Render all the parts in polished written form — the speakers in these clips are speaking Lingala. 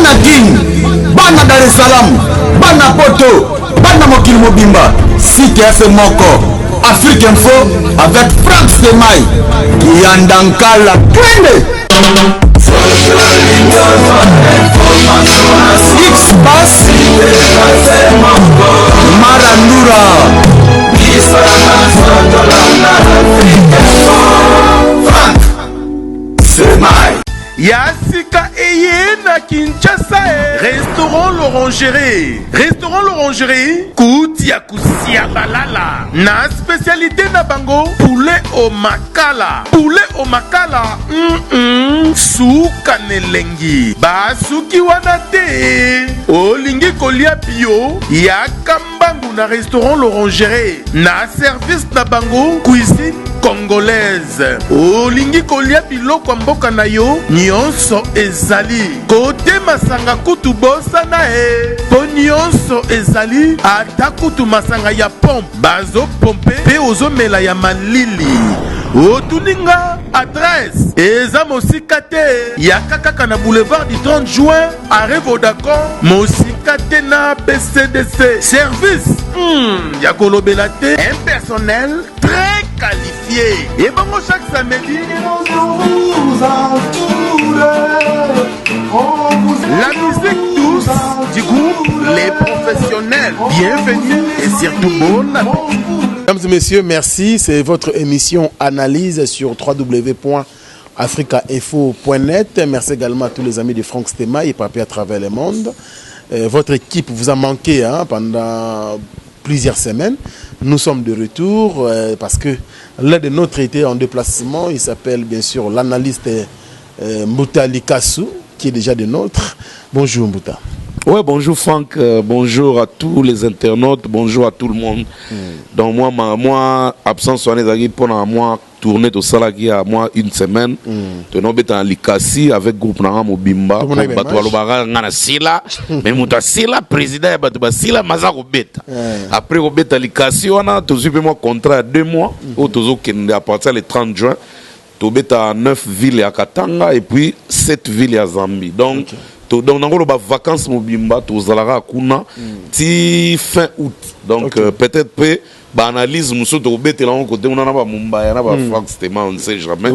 bana King, bana Dar es Salaam, bana Poto, bana Mokil Mobimba, site FM Moko, Afrique Info avec Franck Stemai, Yandankala, Twende. X-Bass, Marandura, Franck Stemai. Yasika eye na Kinshasa Restaurant l'Orangerie. Restaurant l'Orangerie Koutia Kusia Balala. Na spécialité na bango poulet au makala. Poulet au makala Souka nelengi Basuki wana te Olingi kolia bio Yakambangu na Restaurant l'Orangerie. Na service na bango cuisine congolaise. Olingi kolia biloko mboka na yo nyonso ezali. Kote masanga kutu bosa na po nyonso ezali. Ata kutu masanga ya pompe bazo pompe pe ozomela ya malili. Otuninga adresse eza mosika te ya kaka na boulevard du 30 juin arrêt Vodacom mosika te na BCDC. Service ya kolobela te, un personnel très qualifié. Et bon, chaque samedi, la musique douce du groupe Les Professionnels. Bienvenue et surtout bon appétit. Mesdames et messieurs, merci. C'est votre émission Analyse sur www.africainfo.net. Merci également à tous les amis de Franck Stemai et Papier à travers le monde. Votre équipe vous a manqué pendant plusieurs semaines. Nous sommes de retour parce que l'un de nôtres était en déplacement. Il s'appelle bien sûr l'analyste Mbuta Likassou, qui est déjà de nôtres. Bonjour Mbuta. Ouais, bonjour Franck, bonjour à tous les internautes, bonjour à tout le monde. Donc moi absence soignée pour moi tourner tout ça là qui a moi une semaine. Tu n'as pas en Likassi avec groupe na Mobimba. Batoualobara ngana sila, mais muta sila président batouba sila mazako beta. Après au beta Likassi on a tout suite moi contrat 2 mois au tozo qui à partir le 30 juin. Tu beta 9 villes à Katanga et puis 7 villes à Zambie. Donc donc on a les vacances Mobimba tout zalara kuna ti fin août. Donc peut-être peu analyse muso to bete là on côté on a pas Mumbai on a pas Franck Stemai on ne sait jamais.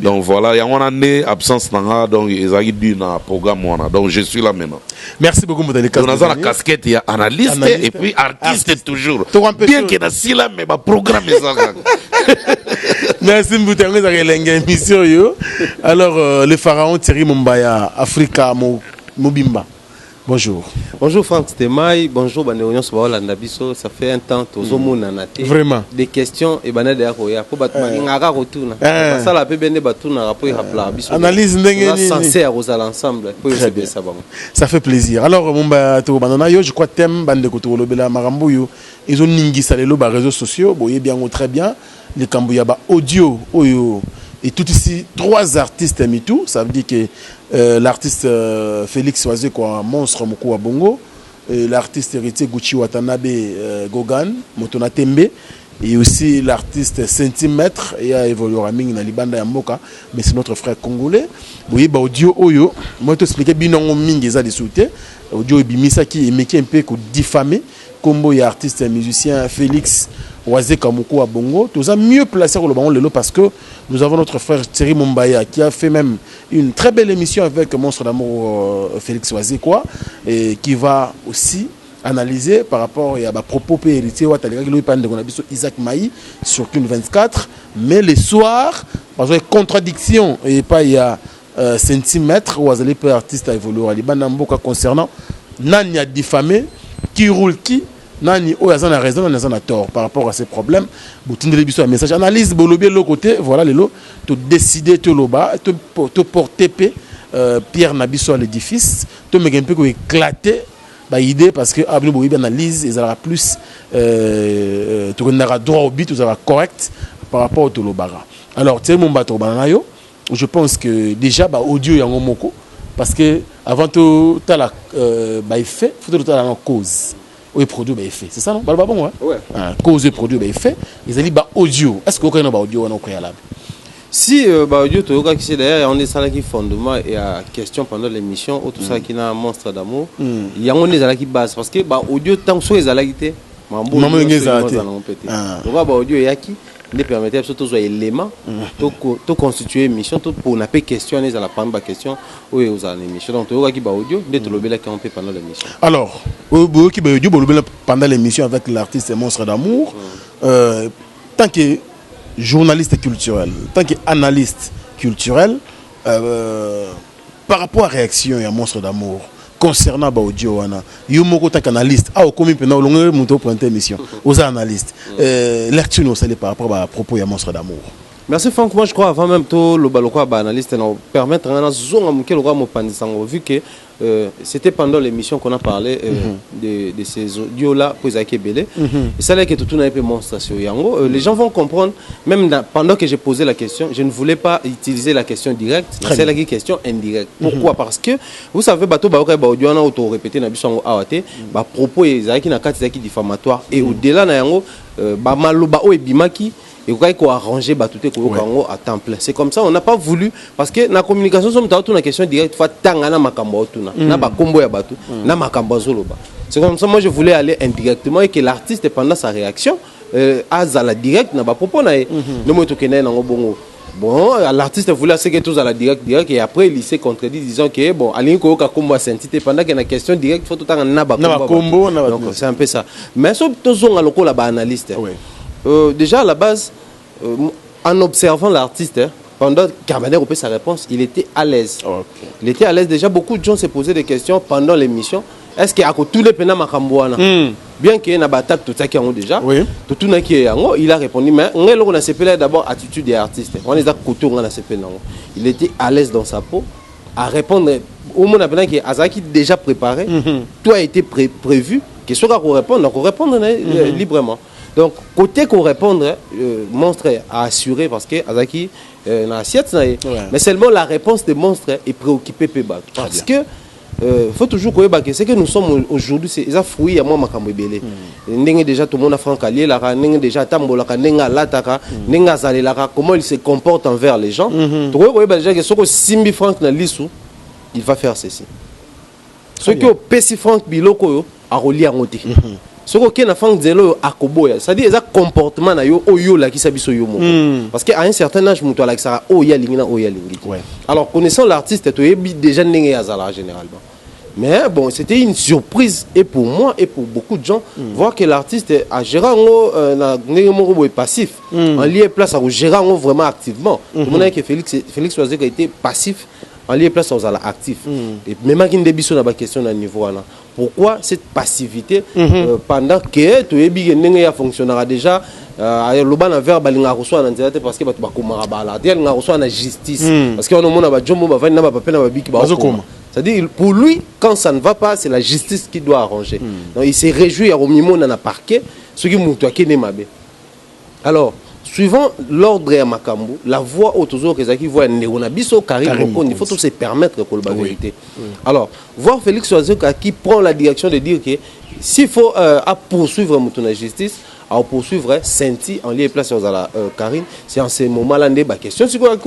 Donc voilà, il y a une année absence nanga donc ils ont dû na programme donc je suis là maintenant. Merci beaucoup Mbuta Likassou. On a la casquette il y a analyste et puis artiste toujours. Bien que dans si là mais ma programme est ça. Merci Mbuta émission yo. Alors le pharaon Thierry Mumbaya Africa Mobimba. Bonjour. Bonjour Franck Stemai, bonjour Banéonion Sobaola Nabiso, ça fait un temps tozomo nanate. Vraiment. Des questions et banade ya koya po batuma ngaka rotuna. Ça la pe bene batuna rapport rapla biso. Analyse ndenge ni. Sincère aux ensemble pour recevoir ça bon. Ça fait plaisir. Alors Mumba to banana yo, je crois thème bande ko to lobela marambo yo. Ils ont ningisa les réseaux sociaux, boyé bien ou très bien. Les Kambuya ba audio oyo et tout ici 3 artistes mitou, ça veut dire que l'artiste Félix Wazekwa monstre moko wa bongo, l'artiste héritier Gucci Watanabe Gogan Motona Tembe et aussi l'artiste Sainthy Maitre et a évolué à Ming na libanda ya mboka, mais c'est notre frère congolais. Oui ba audio oyo, moi te expliquer binongo mingi eza de sauter audio bimisa qui emeki un peu ko diffamer combo ya artiste musicien Félix Wazekwa moko wa bongo, tous a mieux placé pour le bango lelo parce que nous avons notre frère Thierry Mumbaya qui a fait même une très belle émission avec Monstre d'amour Félix Wazekwa et qui va aussi analyser par rapport à propos héritier Isaac Maï sur Cune 24, mais les soirs parce que contradiction et pas il y a centimètres ou azali peu artiste à évoluer à Libanamboka concernant nani a diffamé qui roule qui nani o yazana raison nani yazana tort par rapport à ces problèmes boutindele biso un message analyse bolobie le côté voilà les lots to décider to loba to porter pierre nabiso à l'édifice to me peu ko éclater ba idée parce que abno boyi analyse ils aura plus to connara droit au but tout sera correct par rapport au tolobara. Alors tu sais mon bateau banana yo, je pense que déjà ba audio yango moko parce que avant tout ta la ba effet faut tout la cause ou produit ba effet c'est ça non ba bon ouais cause et produit ba effet ils allaient ba audio est-ce que aucun ba audio on préalable Si audio Yoka qui c'est d'ailleurs on est ça là qui fondement et à question pendant l'émission ou tout ça qui n'a monstre d'amour il y a on est là qui base parce que audio tant que les alagité maman ngezate donc audio yaki ne permettait surtout aux éléments tout constituer émission tout pour n'a pas question les à la prendre question ou aux émission donc Yoka qui audio de te lobela qui on peut pendant l'émission. Alors audio qui audio lobela pendant l'émission avec l'artiste Monstre d'amour tant que journaliste culturel, tant qu'analyste culturel, par rapport à la réaction à Monstre d'amour concernant l'audio, il y a tant qu'analyste, comme il y a pour émission, aux analystes, lecture par rapport à propos à Monstre d'amour. Merci Franck, moi je crois avant même tout le Boloko analyste nous permettre de zone vu que c'était pendant l'émission qu'on a parlé de ces audios là pour Isaac Belé et ça là que tout n'a pas monstre sur Yango les gens vont comprendre même pendant que j'ai posé la question je ne voulais pas utiliser la question directe c'est la question indirecte pourquoi parce que vous savez bateau audio na auto répéter na biso awate ba propos Isaac na kati qui diffamatoire et au-delà na yango ba maloba o ebimaki et quoi qu'on arranger batouté ko à temps plein c'est comme ça on n'a pas voulu parce que la communication somme tout na question directe fa tangana makambo tuna na ba kombo ya batu na makambo zoloba c'est comme ça moi je voulais aller indirectement et que l'artiste pendant sa réaction à la directe na ba propos na no mo to kenai na bongo bon l'artiste voulait c'est que tous à la direct et après il s'est contredit disant que bon alingi ko ka kombo Sainthy pendant que la question directe faut tout temps na ba kombo donc c'est un peu ça mais so tozonga lokola ba analyste déjà à la base en observant l'artiste pendant Carbaner opé sa réponse il était à l'aise il était à l'aise déjà beaucoup de gens se posaient des questions pendant l'émission est-ce qu'il y a tous les pena makamboana bien qu'il y ait une bataille tout ça qui ont déjà tout na qui il a répondu mais on a CP d'abord attitude des artistes on les a côté on a CP il était à l'aise dans sa peau à répondre au monde appelé qui Azaki déjà préparé tout a été prévu que soit qu'on répondre librement. Donc, côté qu'on répondre, Monstre a assuré parce que Azaki n'a assiette, mais seulement la réponse de Monstre est préoccupée parce que faut toujours que c'est que nous sommes aujourd'hui c'est ça fruit à moi makambo belé ndenge déjà tout le monde a francalier la ndenge déjà tambola ka ndenge lataka ndenge azalelaka comment il se comporte envers les gens tout ko déjà que soko simbi franc na lisu il va faire ceci ce que pesi franc biloko a relié à ngote ce que na franc zelo akoboya c'est à dire ça comportement na yo oyo la ki sabiso yo moko parce que à un certain âge muto la ça oya lingina oya lingi alors connaissant l'artiste to yebi déjà ndenge azala généralement. Mais bon, c'était une surprise et pour moi et pour beaucoup de gens, voir que l'artiste a géré un passif, en lié place à gérer vraiment activement. Tout le monde a que Félix Wazekwa a été passif, en lié place aux actifs. Et même à Kindébiso n'a pas question à niveau là. Pourquoi cette passivité pendant que tu es bien fonctionnera déjà l'oban a verbe balinga reçoit en intérêt parce que tu vas commander bala, tu vas reçoit en justice parce qu'on a mon abadjombo va venir na papel na babiki ba. C'est-à-dire, pour lui, quand ça ne va pas, c'est la justice qui doit arranger. Donc, il s'est réjoui à Romimo dans le parquet, ce qui m'a mabe. Alors, suivant l'ordre à Makambo, la voix autour de qui voit Néonabiso, Karim, il faut tout se permettre pour la vérité. Alors, voir Félix Wazekwa qui prend la direction de dire que s'il faut poursuivre la justice, à poursuivre Sainthy en lien place aux Karine, c'est en ce moment-là la question. C'est quoi le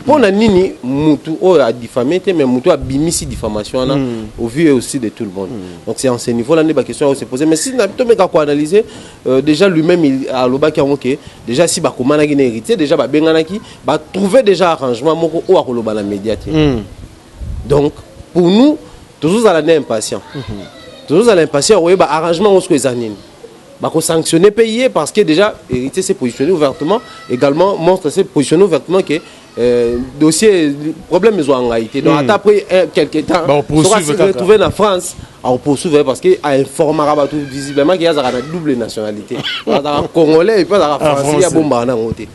pour la nini, Moutou a diffamé, mais Moutou a bimisi diffamation au vu aussi de tout le monde. Donc c'est en ce niveau-là la question à se poser. Mais si on a plutôt analyser, déjà lui-même il a le bac ok. Déjà si Bakoma n'a hérité, déjà Benganaki va trouver déjà arrangement ou à la médiatique. Donc pour nous, toujours à l'année impatient. Toujours à l'impatient, oui, arrangement aux années. Qu'on sanctionner payer parce que déjà hérité s'est positionné ouvertement également Monstre s'est positionné ouvertement que dossier problème ils ont en réalité donc après quelques temps on va se retrouver en France à poursuivre parce que à informara tout visiblement qu'il y a une double nationalité congolais et pas français il y a bomba na ngote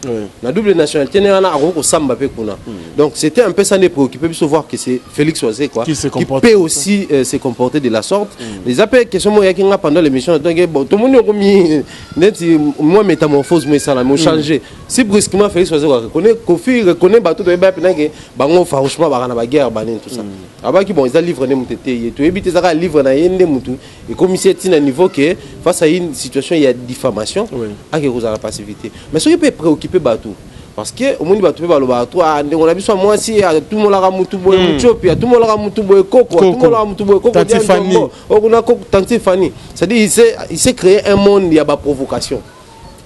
la double nationalité n'est na ko samba pe kuna donc c'était un peu ça ne préoccupé de voir que c'est Félix Wazekwa qui peut aussi se comporter de la sorte les appels question moi qui pendant l'émission donc bon tout le monde remis net moi métamorphose moi ça là moi changer si brusquement Félix Wazekwa reconnaît Kofi reconnaît bateau de ba penanga bango franchement ba na ba guerre banin tout ça abaki bon ils a livré ne mutete to ebité ça livre na yende mutu et comme c'est un niveau que face à une situation il y a diffamation à que vous avez la passivité mais ce qui peut préoccuper bateau parce que au monde bato baloba toi ndeko na biso moi si tout le monde la mutu boy muchopi tout le monde la mutu boy koko tout le monde la mutu boy koko Fanny okuna koko Tante Fanny c'est-à-dire il s'est créé un monde il y a ba provocation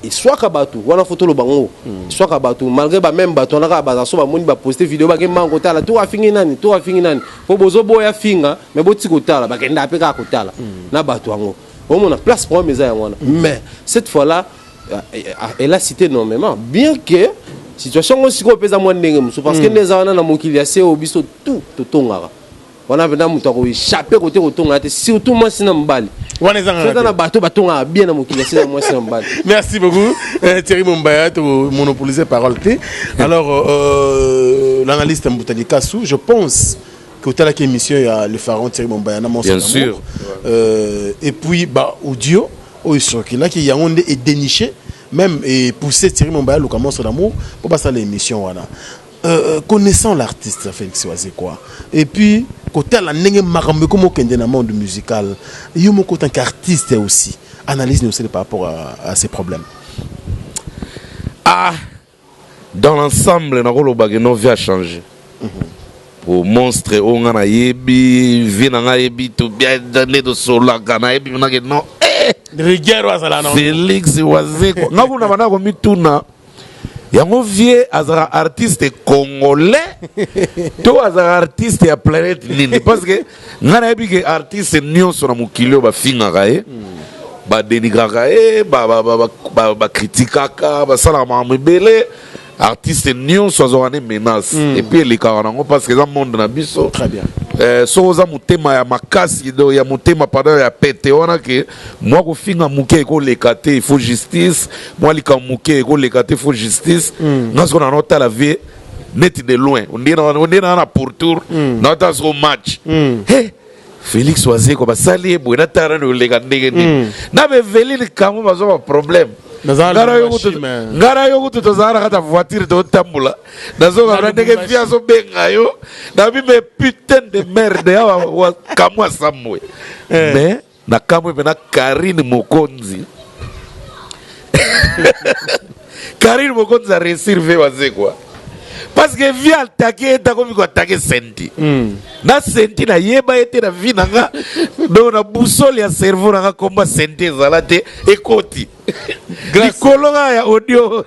et soit kabatu wana photo lo bango soit kabatu malgré ba même bato na ka ba so ba moni ba poster vidéo ba ke mango tala to afingi nani po bozo boya finga mais boti ko tala ba ke nda pe ka ko tala na bato wango on a place pour mes amis mais cette fois-là elle a cité énormément bien que situation aussi ko pesa moi ndenge musu parce que les ana na mokili ya seo biso tout tongara on a venu muto ko échapper côté kotonga te surtout moi sina mbali wana bato batonga bien na mokili ya sina moi sina mbali. Merci beaucoup Thierry Mombaya to monopoliser parole te. Alors l'analyste Mboutali Kassou, je pense que au telle émission il y a le pharaon Thierry Mombaya na mon bien sûr et puis bah audio au sur qui là qui y a on est déniché même et pousser Thierry Mombaya le commence d'amour pour passer l'émission voilà. Connaissant l'artiste Félix Wazekwa et puis côté la nenge marambe comme au dans monde musical il y a mon côté qu'artiste aussi analyse nous aussi par rapport à ces problèmes. Dans l'ensemble na ko bageno via changer pour monstre on a yebi vina nga yebi to bien donné de sola kana yebi na que non rigueur wasala non Félix Wazekwa ngaku na bana ko mituna yango vie azara artiste congolais to azara artiste ya planète nini parce que ngana yebi que artiste nyonso na mukili ba finga kae ba denigraka ba critikaka ba sala mamebele artiste nyonso azorane menace et puis les karango parce que dans monde na biso très bien so za mutema ya makasi do ya mutema pardon ya pete wana ke moi ko finga muke ko lekate il faut justice moi lika muke ko lekate il faut justice ngaso na nota la vie net de loin on dit na pourtour nota so match hey Félix Wazekwa basali ebwe na tara no lega ndenge ni na be veli kamu bazo problème ngara yo kutu tozara kata voiture to tambula nazo ngara ndenge via so benga yo na bi me putain de merde ya wa kamwa samwe mais na kamwe pe na Karine Mokonzi Karine Mokonzi a réussir ve Wazekwa parce que via attaquer ta comme ko attaquer Sainthy na Sainthy na yeba ete na vie nanga do na boussole ya cerveau nanga komba Sainthy zalate ekoti Nikolonga ya audio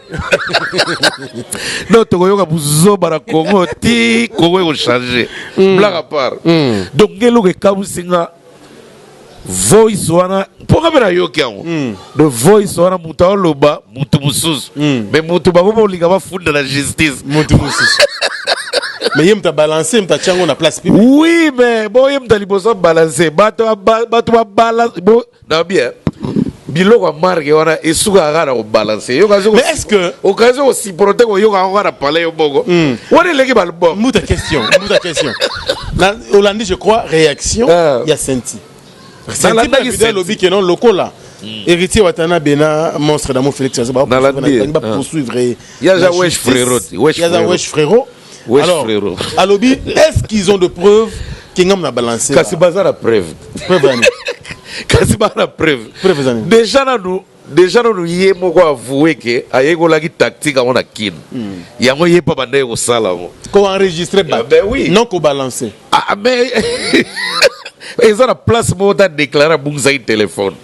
non to yoka buzo bara Congo ti Congo ko changer blague à part donc ngelo ke kabusinga voice wana poka bena Yoka de voice wana muta loba mutu mususu mais mutu babo linga ba funda la justice mutu mususu mais yem ta balancer mta chango na place publique oui mais bon yem ta liboso balancer bato balance bon na bien biloko marque wana esuka gara ko balancer yoka zo mais est-ce que occasion aussi protéger ko yoka ngara parler yo bogo wana leki balbo muta question na Hollande je crois réaction il y a Sainthy Sainthy na vidéo lobby que non locaux là héritier watana bena monstre d'amour Félix Wazekwa va poursuivre il y a wesh frérot alors à lobby est-ce qu'ils ont de preuves qui ngam na balancer kasi bazara preuve kasi bazara preuve déjà nous yé moko avoué que ayeko la tactique on a kin yango yé pas bande ko sala ko enregistrer ben oui non ko balancer mais ils ont la place pour déclarer bungza téléphone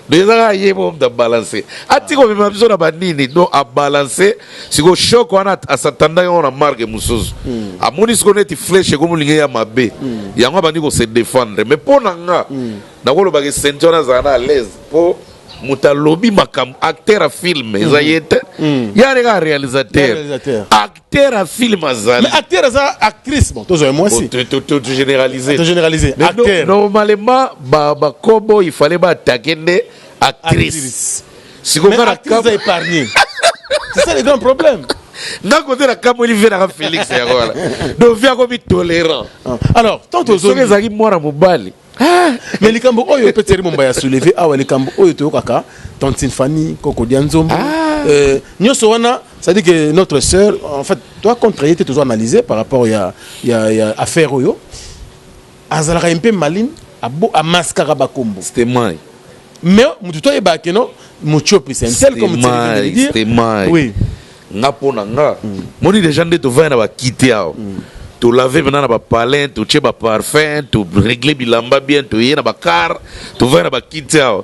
déjà yé mom da balancer atiko même besoin na banini non à balancer siko choc wana asatanda on a marque mususu amoni siko neti flèche comme linga ya mabe yango bandi ko se défendre mais pour nanga na ko lo ba ke ceinture za na à l'aise pour mutalobi makam acteur à film ezayete ya rega réalisateur acteur à film azali mais acteur za actrice bon toujours moi aussi tout généraliser acteur normalement ba kobo il fallait ba attaquer actrice si ko mais actrice a épargné c'est ça le grand problème na côté la cam il vient à Félix ya voilà donc vient comme tolérant alors tant aux autres ezaki mwana mobali mais les cambo oyo peut-être Mombaya soulever les cambo oyo to kaka Tante Fanny Koko Dianzombo nyoso wana ça dit que notre sœur en fait toi contrarié toujours analysé par rapport il y a affaire oyo azalaka un peu maline a mascara bakombo c'était mai mais mutu to ebake non muchopi c'est un tel comme tu veux dire c'était mai oui nga pona nga moni déjà nde tovanda bakite awa tolave maintenant na bapalin totie baparfum toregle bilamba bien toye na bakar tovanda bakite awa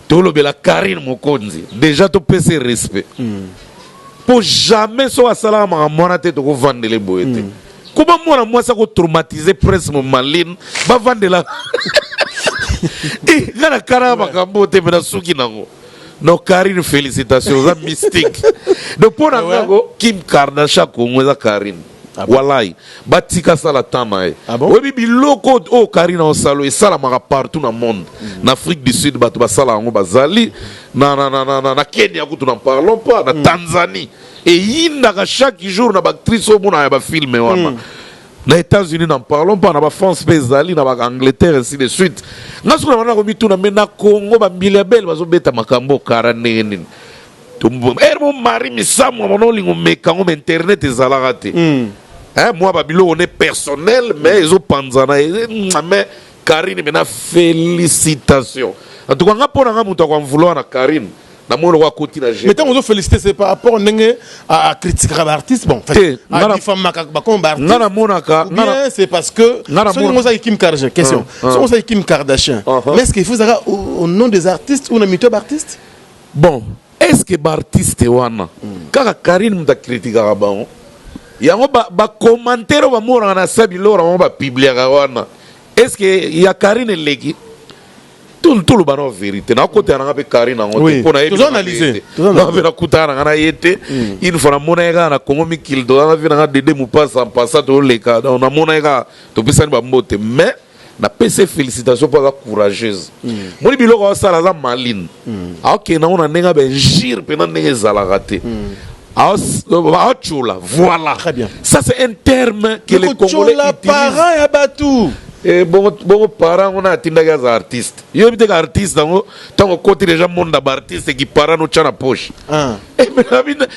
tolobela Karine mokonzi déjà topesa respect pour jamais so asalaka makambo wana te tokovandele boye te kuba mwana mwasi akotraumatize presse momaline bavandela nga na kara makambo te mena suki nango no Karine félicitations za mystique donc pona ngako Kim Kardashian Congo za Karine walai batika sala tama webi biloko o Karine osalo et sala maka partout dans le monde na Afrique du Sud bato basala ngo bazali na Kenya kutu n'en parlons pas na Tanzanie et yinda chaque jour na actrice au mona ba filmer wana na États-Unis n'en parlons pas na France bezali na Angleterre ainsi de suite ngaso na ko mituna mena Congo ba milabel bazo beta makambo karane nini mon mari misamu mon lingo mekango internet ezalaka te moi babilo on est personnel mais ils ont panzana mais Karine mena félicitations en tout cas nga pona nga muto kwa vouloir na Karine na molo wa koti na mais tant on féliciter c'est par rapport à critiquer l'artiste bon fait à diffamer ba comme artiste ngana monaka bien c'est parce que so mo sa Kim Kardashian question so mo sa Kim Kardashian mais est-ce qu'il faut ça au nom des artistes ou na mito d'artiste bon est-ce que l'artiste wana kaka Karine muta critiquer ba yango ba commentaire ba mora na sabilo ra ba publier wana est-ce que ya Karine leki tout le bano vérité na côté na be Karine ngo pour na tout analyser na be na kutana na yete il faut na mona na Congo mi kildo na vi na dede mu passe en passant to leka na mona to pisani ba mbote mais na PC félicitations pour la courageuse moni biloko sala za maline ok na on nenga ben gire pe na nenga zala raté voilà. Très bien. Ça c'est un terme que les Congolais utilisent. Parents et abatou. Et bon parents on a attendu des artistes. Yo bi des artistes donc tant côté déjà monde d'artistes qui parents no tchana poche. Et mais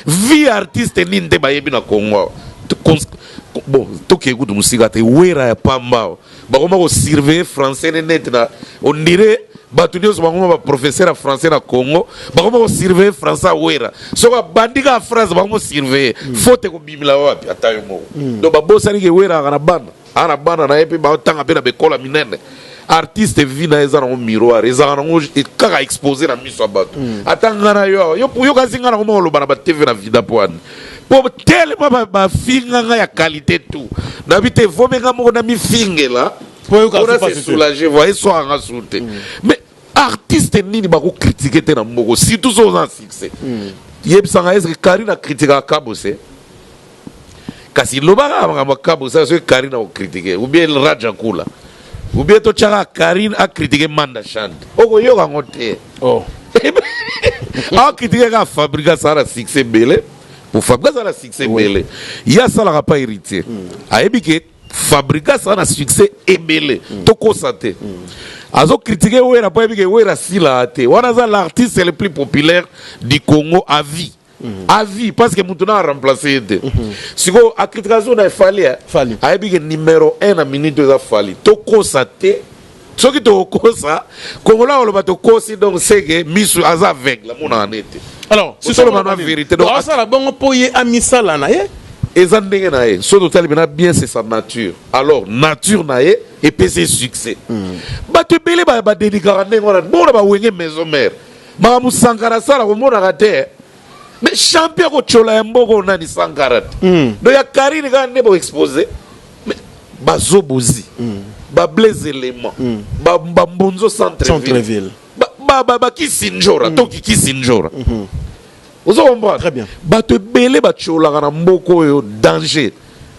vie artiste ni nde ba yebi na Congo. Bon to ke écoute musique te wera ya pamba. Ba ko ma surveiller français net na on dirait batunios bango professeur français na Congo bango surveiller français wera so ba bandika phrase bango surveiller faute ko bimila wapi atayo mo do ba bosa ni ke wera ana bana na epi ba tanga pe na bekola minene artiste vina eza na miroir eza na ngo kaka exposer na miso bato atanga na yo kazinga na ko lo bana ba TV na vida poane pour tellement ba finga ya qualité tout na bite vomenga mo na mi fingela pour se soulager voyez soit en souté mais artiste nini ba ko critiquer te na mboko surtout so en succès yebsanga est-ce que Karine a critiqué Kabose kasi lobaka ba Kabose so Karine a critiqué ou bien Raja Kula ou bien to chaka Karine a critiqué Manda Chand oko yoka ngote a critiqué ka fabrica sara succès belé pour fabrica sara succès belé ya sala pas héritier a ebike fabrica sara succès ebelé to constater azo critiquer wera pas ebike wera sila ate wana za l'artiste le plus populaire du Congo à vie à vie parce que maintenant a remplacé si ko a critication na fali a ebike numéro 1 na minute za fali to constater ce qui to kosa Congola o ba to kosi donc c'est que misu aza avec la mona anete alors c'est ça la vérité donc ça la bon poye amisala na ye ezandenge na ye so total bien c'est sa nature alors nature na ye et puis c'est succès ba te belé ba dédicara ndengona bona ba wenge maison mère ba musankara sala ko mona kate mais champion ko chola ya mboko na ni sankara do ya Karine ga nebo exposer mais ba zobozi ba blaze élément ba mbonzo centre-ville ba kisinjora to kisinjora vous comprenez très bien ba te belé ba chola na mboko yo danger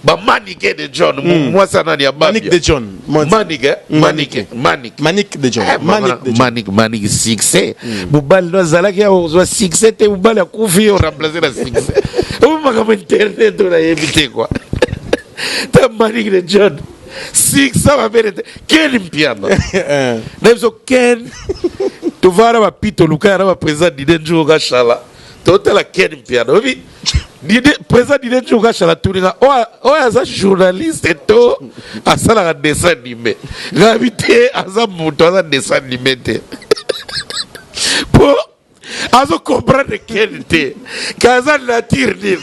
ba manique de John moi ça na ya manique de John manique de John manique succès bubal no zala ki o succès te bubal ya kufi o remplacer la succès o ma internet on a évité quoi ta manique de John succès va vérité quel impiano nemso ken tu vas ba pito lukara ba président d'Idenjo ga chala total la ken impiano oui président d'Idenjo ga chala tuninga o aza journaliste to asala ga dessin animé gravité aza muto aza dessin animé te pour azo comprendre qualité kaza nature nil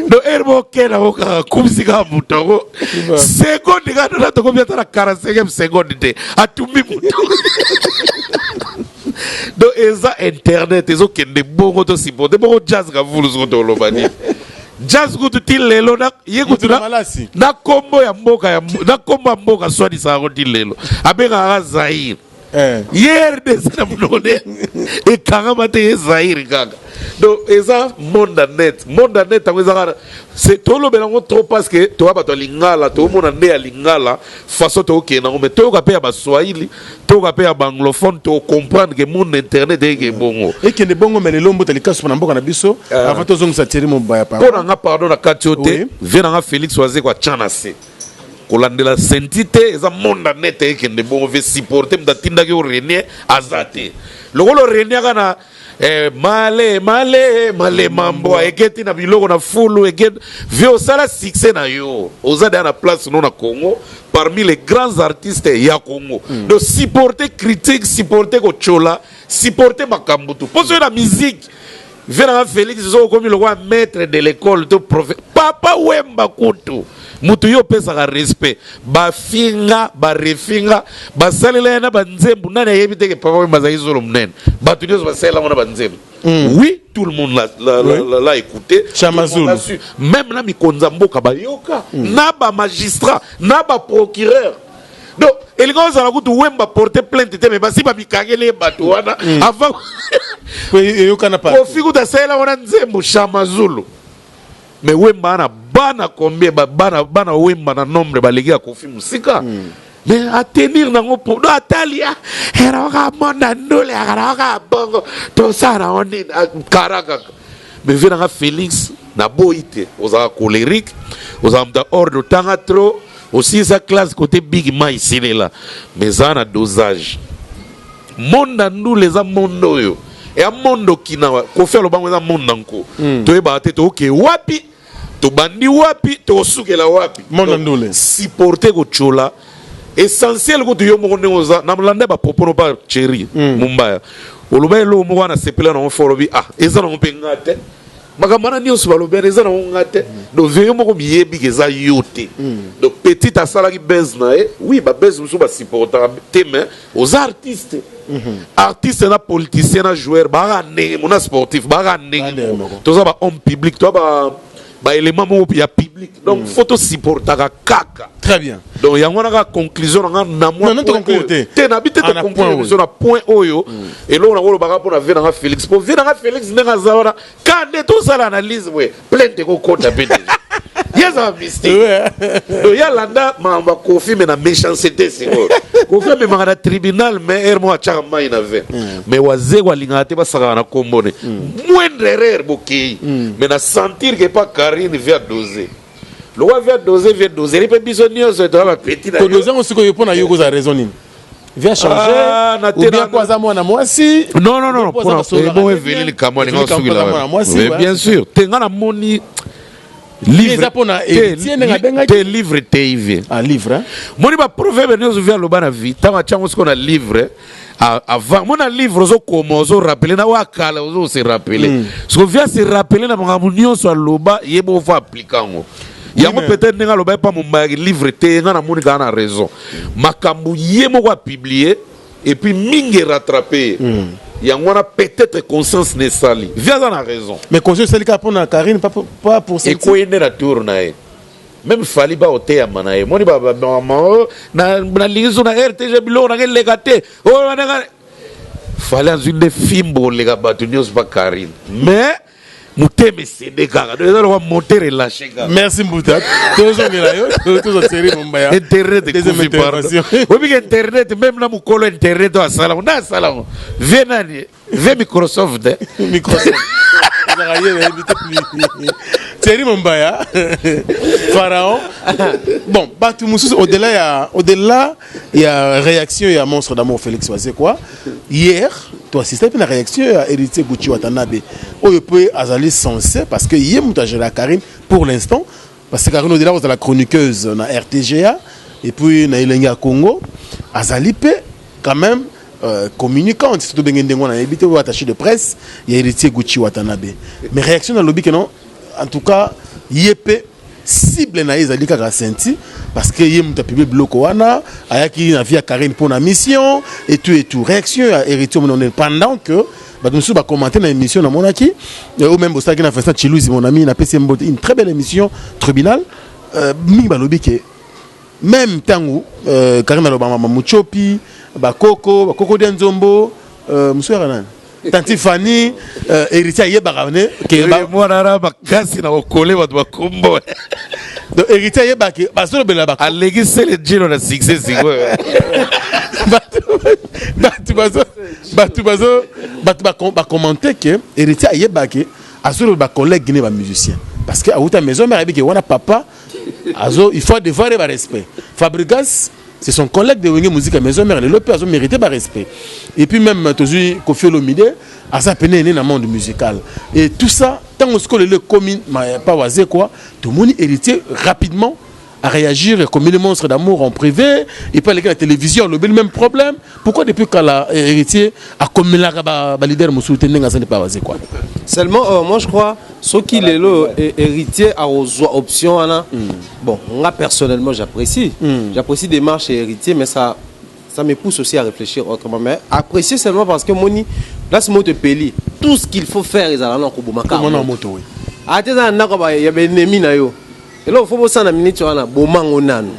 do erbo kena oka kumsika muto seconde ga na to combien ta 45e seconde te atumi muto do eza internet ezo kende bongo to sipote bongo jazz ga vulu zo to lobani jazz go to tilelo na yekutu na kombo ya mboka na kombo ya mboka swadi sa go tilelo abenga ga Zaire hier des na mnone e kanga mate Zaire kanga do eza monde net angweza c'est tout le belango trop parce que to ba to lingala to mona nde ya lingala façon to ke na mais to ka pe ba swahili to ka pe ba anglophone to comprendre que monde internet e ke bongo et que ne bongo mais le lombo te likaso na mboka na biso avant to zonga sa tiri mo ba ya pa pour nga pardon na katiote vient nga Félix Wazekwa chana se kolandela Sainthy eza monde net e ke ne bongo ve supporter mdatinda ke o renier azate lokolo renier kana male mambo eketi na biloko na fulu eket vi osala succès na yo ozade na place non na Congo parmi les grands artistes ya Congo de supporter critique supporter kochola supporter makambutu poso la musique Vera Félix zo comme le roi maître de l'école to prophète papa wemba kutu mutu yo pesa ka respect ba finga ba refinga ba salela na banzembu nani yebite ke papa wemba za izolo mnen ba tu nyoso ba salela na banzembu oui tout le monde l'a écouté même na mikonza mboka ba Yoka na ba magistrat na ba procureur donc il y a un wemba porter plainte mais basi ba mikangele bato wana avant Yoka na pas ofiku ta salela wana nzembo Chamazulu mais wemba na bana combien bana wemba na nombre balegi ya kofi musika mais à tenir nango pour no atalia era ka monda ndole akara ka bongo to sara oni karaka mais vient na Félix na boite oza colérique oza mda ordre tanga trop aussi sa classe côté big ma ici là mais ça na dosage monda ndule za mondo yo et a mondo kina ko faire le bango za mondo nko to e ba te to ke wapi to bandi wapi to sukela wapi mondo ndule supporter ko chola essentiel ko to yo mo ngoza na mlande ba propono ba chéri mumbaya oloba lo mo wana sepela na forobi eza na mpengate makamana ni osubalo bere eza na ngate do veyo mo ko miyebi keza yote do petit asala ki bez na oui ba bez muso ba supporter teme aux artistes artiste na politicien na joueur ba ne mona sportif ba ne to za ba homme public to ba élément mo ya public donc photo supporter kaka très bien donc ya ngona ka conclusion na moi non conclusion te na bité to conclusion na point oyo et là on a ko ba pour na ver na Félix pour ver na Félix nga zawara quand to sala analyse we plainte ko kota pété yes a mistake donc ya landa mamba kofi mais na méchanceté c'est kofi mais mangana tribunal mais er mo acha mai na ve mais Wazekwa lingate ba saka na kombone moindre erreur bokei mais na sentir que pas Karine vient doser le roi vient doser il peut bisonner sur toi petit to doser on se ko yopona yoko za raisonning vient changer ou bien quoi ça moi na moi si non pour bon éveiller les camons les mais bien sûr tenga na moni livre te livre te ivi livre moni ba proverbe nous vient lo bana vie tanga chango ce qu'on a livre avant mon livre zo comment zo rappeler na wakala zo se rappeler ce qu'on vient se rappeler na ngamunio so loba yebo fa appliquer yango peut-être nga loba pas mon livre te nga na moni kana raison makambu yemo ko publier et puis mingi rattraper yango na peut-être conscience ne sali vient na raison mais conscience sali ka pour Karine pas pour c'est quoi une la tourner même fali ba otea manae moni ba na lizo na RTG bilo na legate fali azune fimbo lega batu news ba Karine mais muteme cede kaka do ezalo monter relâcher kaka merci Mbouta tozongela yo tozoteri mombaya internet deuxième intervention oui que internet même na mukolo internet wa sala na sala venani ve Microsoft Thierry Mombaya Pharaon bon Batu Moussous au-delà il y a réaction il y a monstre d'amour Félix Wazekwa hier tu assistais à la réaction à Héritier Gucci Watanabe où peut azali censé parce que hier muta la Karine pour l'instant parce que Karine au-delà de la chroniqueuse na RTGA et puis na Ilenga Congo azali pe quand même communicante, surtout Bengendengo na habité ou attaché de presse, il y a héritier Gucci Watanabe. Mais réaction dans le lobby que non, en tout cas, yépé cible na ezali kaka Sainthy parce que yé muta publié Boloko wana ayaki na via Karine pour la mission et tout réaction à héritier pendant que nous sommes commenter dans l'émission na monaki ou même bostaki na festa Chilouzi mon ami na PC une très belle émission tribunal mi ba lobby que même tangu Karine Lobama Muchopi Bakoko Denzombo monsieur Ranan Tanti Fanny, héritier Yébakane, qui est moi, kasi na okole watu wakumbo. Donc héritier Yébakane, parce que bela à l'église c'est le giro na succès sigo. Batu commenter que héritier Yébakane, asuro ba collègue guinéen ba musicien. Parce que à outa maison mère avec wana papa, azo il faut devoir le respect. Fabregas c'est son collègue de Wenge Musique à Maison Mère, le père a mérité par respect. Et puis même toujours Kofi Olomide a sa peine dans le monde musical. Et tout ça, tant que le commune pas Wazekwa, tout le monde héritier rapidement à réagir comme les monstres d'amour en privé et pas les gars à la télévision, le même problème. Pourquoi depuis que l'héritier a comme la leader Moussou Tenenga ça n'est pas Wazekwa? Seulement moi je crois ce qui est héritier a aux options bon moi personnellement j'apprécie des démarches et héritier mais ça me pousse aussi à réfléchir autrement mais apprécier seulement parce que moni là ce mot te peli tout ce qu'il faut faire ils allent en Kobomaka moto oui ah tu sais il y a des ennemis na yo et là il faut bosser na minute wana bomango nanu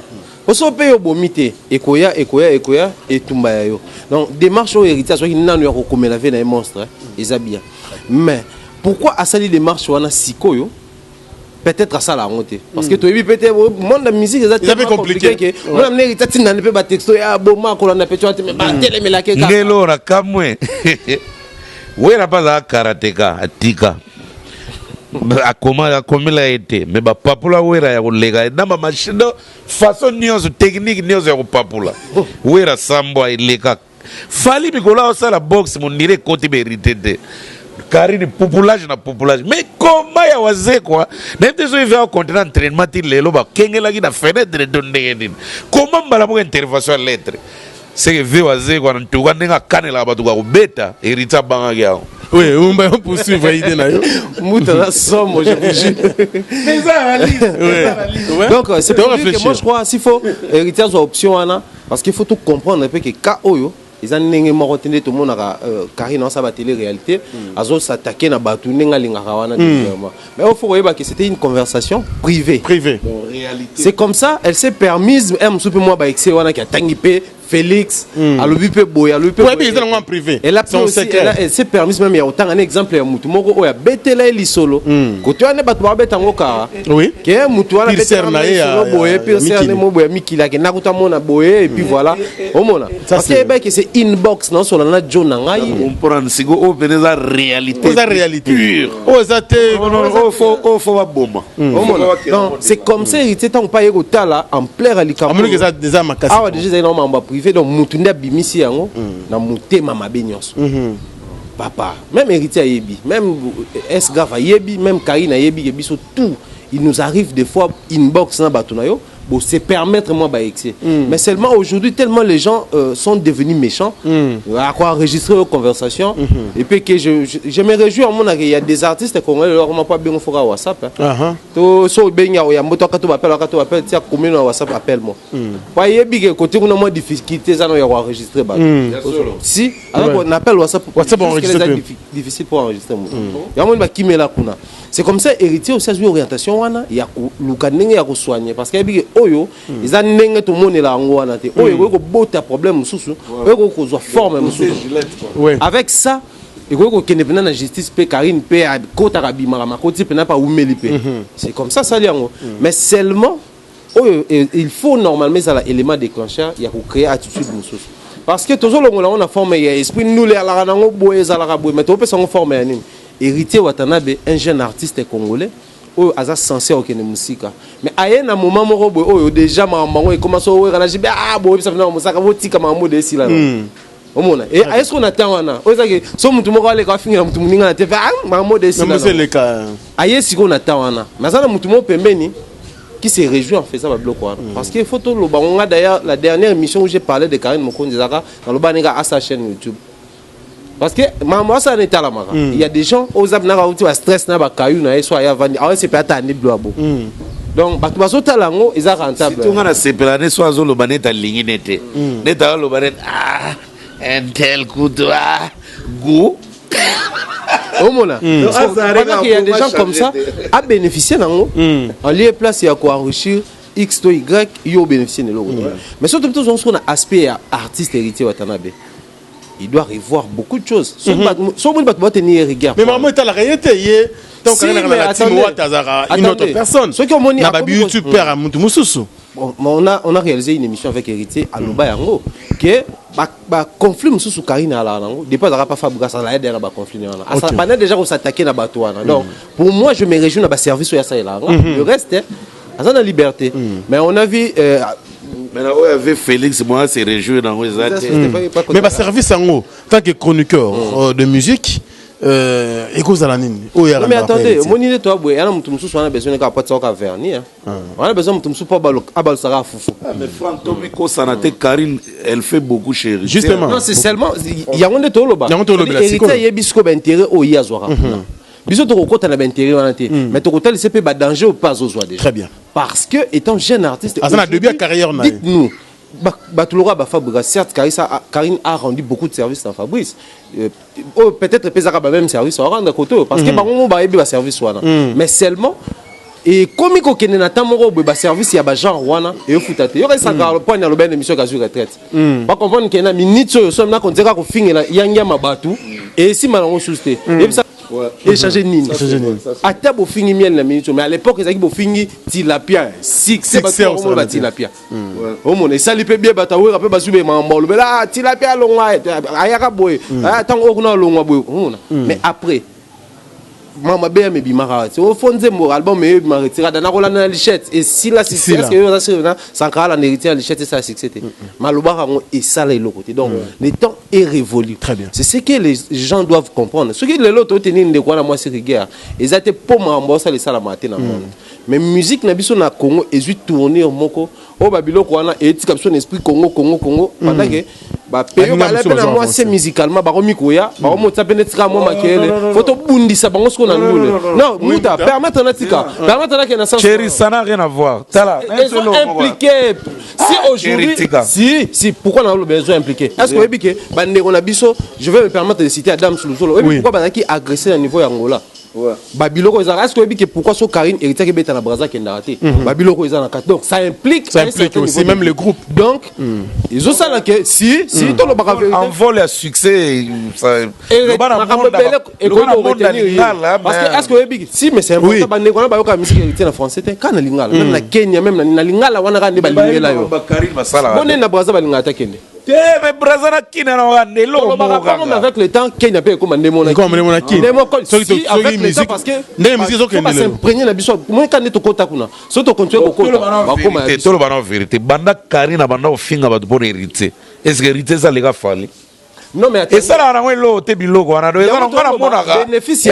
oso pe yo bomite ekoya et tumba yo donc démarche au héritier soit qui nanu ya kokomela ve na monstre ezabia mais pourquoi à sali démarche wana sikoyo peut-être à ça la honte parce que toi peut-être monde la musique c'est compliqué que on a amené héritier na ne peut pas texto ya boma ko na peut tu mais télé mais la ke ka ngelo ra kamwe wera pas karateka atika a comment la été mais ba papula wera ya kolega na ma machine façon news technique news ya ko papula wera sambo ileka fali bikola ça la boxe mon dire côté vérité de Karine populage na populage mais comment ya Wazekwa même des gens vont continuer entraînement til lelo ba kengela ki na fenêtre de ndengeni comment mbala mo intervention lettre c'est que ve Wazekwa na tuka ndenga kanela ba tuka beta hérita banga yao. Oui, on va poursuivre l'idée là. Mouta somme, je vous jure. Mais ça va. Donc c'est pour dire que moi je crois s'il faut héritier soit option ana parce qu'il faut tout comprendre un peu que KO ils ont n'engagé mort tout le monde a Karine dans sa télé réalité azo s'attaquer na batu n'enga lingarawana directement mais il faut voir que c'était une conversation privée en réalité c'est comme ça elle s'est permise un soupe moi ba exe wana qui a tangipe Félix à l'OVP boya l'OVP en privé elle a elle s'est permise même il y a autant un exemple ya mutu moko oya betela lisolo koto ane batu ba betango ka oui que mutu wana betela lisolo boye puis c'est un mot boya mikila ke nakuta mona boye et puis voilà au mona parce que c'est inbox non sur la John ngai comprendre sigo o veneza réalité pure o zate o faut ba bomba c'est comme ça il était en pas yekotala en plaire à likambo amuno que ça déjà makasi ah déjà énormément privé donc mutunda bimisi yango na mutema mabe nyonso papa même héritier yebi même esgava yebi même Karina yebi biso tout il nous arrive des fois inbox na batuna yo bon c'est permettre moi ba excès mais seulement aujourd'hui tellement les gens sont devenus méchants à quoi enregistrer aux conversations et puis que je me réjouis en mon il y a des artistes congolais leur pas bien fora WhatsApp to so benya ya moto ka to appelle tia commune WhatsApp appelle moi pas yebi que côté on a moins difficulté ça non ya enregistrer ba si alors on appelle WhatsApp enregistrer difficile pour enregistrer moi ya mon ba kimela kuna c'est comme ça héritier aussi a orientation wana ya luka ndenge ya ko soigner parce que yebi oyo ils ont n'engagé tout le monde là en Guana oyo ko bota problème sous oyo ko zo forme sous avec ça et ko kene pena na justice pe Karine pe kota kabima ma koti pena pas umeli pe c'est comme ça ça liango mais seulement oyo il faut normalement ça l'élément déclencheur il y a ko créer attitude sous parce que toujours on a formé esprit nous les ala nango boye za la boye mais to pe son formé nini héritier Watanabe un jeune artiste congolais oh aza censé okene musika mais aye na moment moko boy oh déjà mamango et commence o wera jibe ah boy ça venir musaka botika mambo de sila omona et est-ce qu'on attend wana oza que so mutu moko ale ka fingira mutu muninga na TV ah mambo de sila c'est le cas aye siko na attend wana mais ça na mutu moko pembeni qui se réjouit en faisant le bloc. Parce qu'il faut tout le bango. D'ailleurs, la dernière émission où j'ai parlé de Karine Mokondizaka, dans le banega à sa chaîne YouTube. Parce que maman ça n'est pas la mara. Il y a des gens aux abnara où tu as stress na ba kayu na soit ya vandi. Ah c'est pas ta ni bloabo. Donc batu baso talango ils a rentable. Si tu ngana sepelane soit zo lo baneta lingi nete. Neta lo banet un tel coup de go. Au mona. Il y a des gens comme ça à bénéficier nango. En lieu place il y a quoi enrichir X to Y yo bénéficier de l'autre. Mais surtout tout on a aspect artiste héritier Watanabe. Il doit revoir beaucoup de choses. Mais maman est à la réalité. Donc, on a une autre personne. YouTube père à Moutoumoussou. On a réalisé une émission avec Héritier à Loba Yango. Que conflit Moussou Karine à la langue. Depuis, on n'a pas fabriqué ça. On a conflit. On a déjà s'attaquer à Batouana. Donc, pour moi, je me réjouis dans le service où il y a ça. Le reste, c'est la liberté. Mais on a vu. Maintenant, il y avait Félix, moi, c'est réjoui dans les années. Mais le service en haut, tant que chroniqueur de musique, et cause à la nine. Mais attendez, mon idée, toi, on a besoin de capote sans vernis. On a besoin de pas abal sara foufou. Mais Franck Tomiko Sanate Karine, elle fait beaucoup chérie. Justement. Non, c'est seulement. Il y a un de tout le bas. Il y a bisco d'intérêt au Yazora. Bisous de recours, tu as l'intérêt, mais tu as laissé pas danger ou pas aux oies déjà. Très bien. Parce que, étant jeune artiste, carrière, dites-nous, certes, Karine a rendu beaucoup de services dans Fabrice. Peut-être que même service à rendre à côté, parce que on va service. Mais seulement, et comme il y a un service, il y a un genre wana et il y a un point dans le émission qui retraite. Pas comprendre qu'il y a une minute sur le qu'on dirait qu'on finit il y a un mabatou et si malheureusement susté. Échanger nini. À table au fini miel la minute, mais à l'époque ils avaient beau fini tilapia. Si c'est pas trop on tilapia. Au monde ça lui peut bien bataouer après basube mambo. Mais là tilapia longa ayaka boy. Tant on a longa boy. Mais après Mama bien me bimara. C'est au fond de mon album mais me retira dans la rola na lichette et si là c'est ce que ça ça la héritier à lichette ça c'est c'était. Maloba et ça là le côté. Donc le temps est révolu. Très bien. C'est ce que les gens doivent comprendre. Ce qui les autres tenir de quoi la moi c'est guerre. Ils étaient pour mambo ça les ça la matin dans monde. Mais musique na biso na Congo et juste tourner au moko au babiloko wana et petit caption esprit Congo pendant que ba pays ba la moi c'est musicalement ba komikoya ba mo tapenetra moi makele photo bundisa bango ce qu'on a nous non muta permettre na tika permettre na que na sens chérie ça n'a rien à voir tala ils sont impliqués si aujourd'hui si pourquoi on a le besoin impliqué est-ce que vous que ba ndeko na biso je vais me permettre de citer Adam Suluzolo pourquoi ba qui agressé à niveau ya Angola Babiloko est-ce que pourquoi so Karine héritier qui est dans la Brazza qui est raté Babiloko est en quatre donc ça implique aussi même le groupe donc ils ont ça là que si tout le bagage en vol à succès ça le parce que est-ce que si mais c'est important bande qu'on a ba yoka musique héritier en français quand na lingala même na Kenya même na lingala wana ka ne ba lingela yo Karine basala bonne na Brazza ba lingata kende mais Brazza na kina na wande lo mo avec le temps Kenya peut comme ndemo na si avec le temps parce que les musiques sont comme s'imprégner na biso moi quand to kota kuna so to continuer kokota ba comme to lo bana vérité banda Karine banda ofinga ba bon héritier est-ce que héritier ça les gars fallait non mais et ça là on lo te biloko wana do ça on monaka bénéfice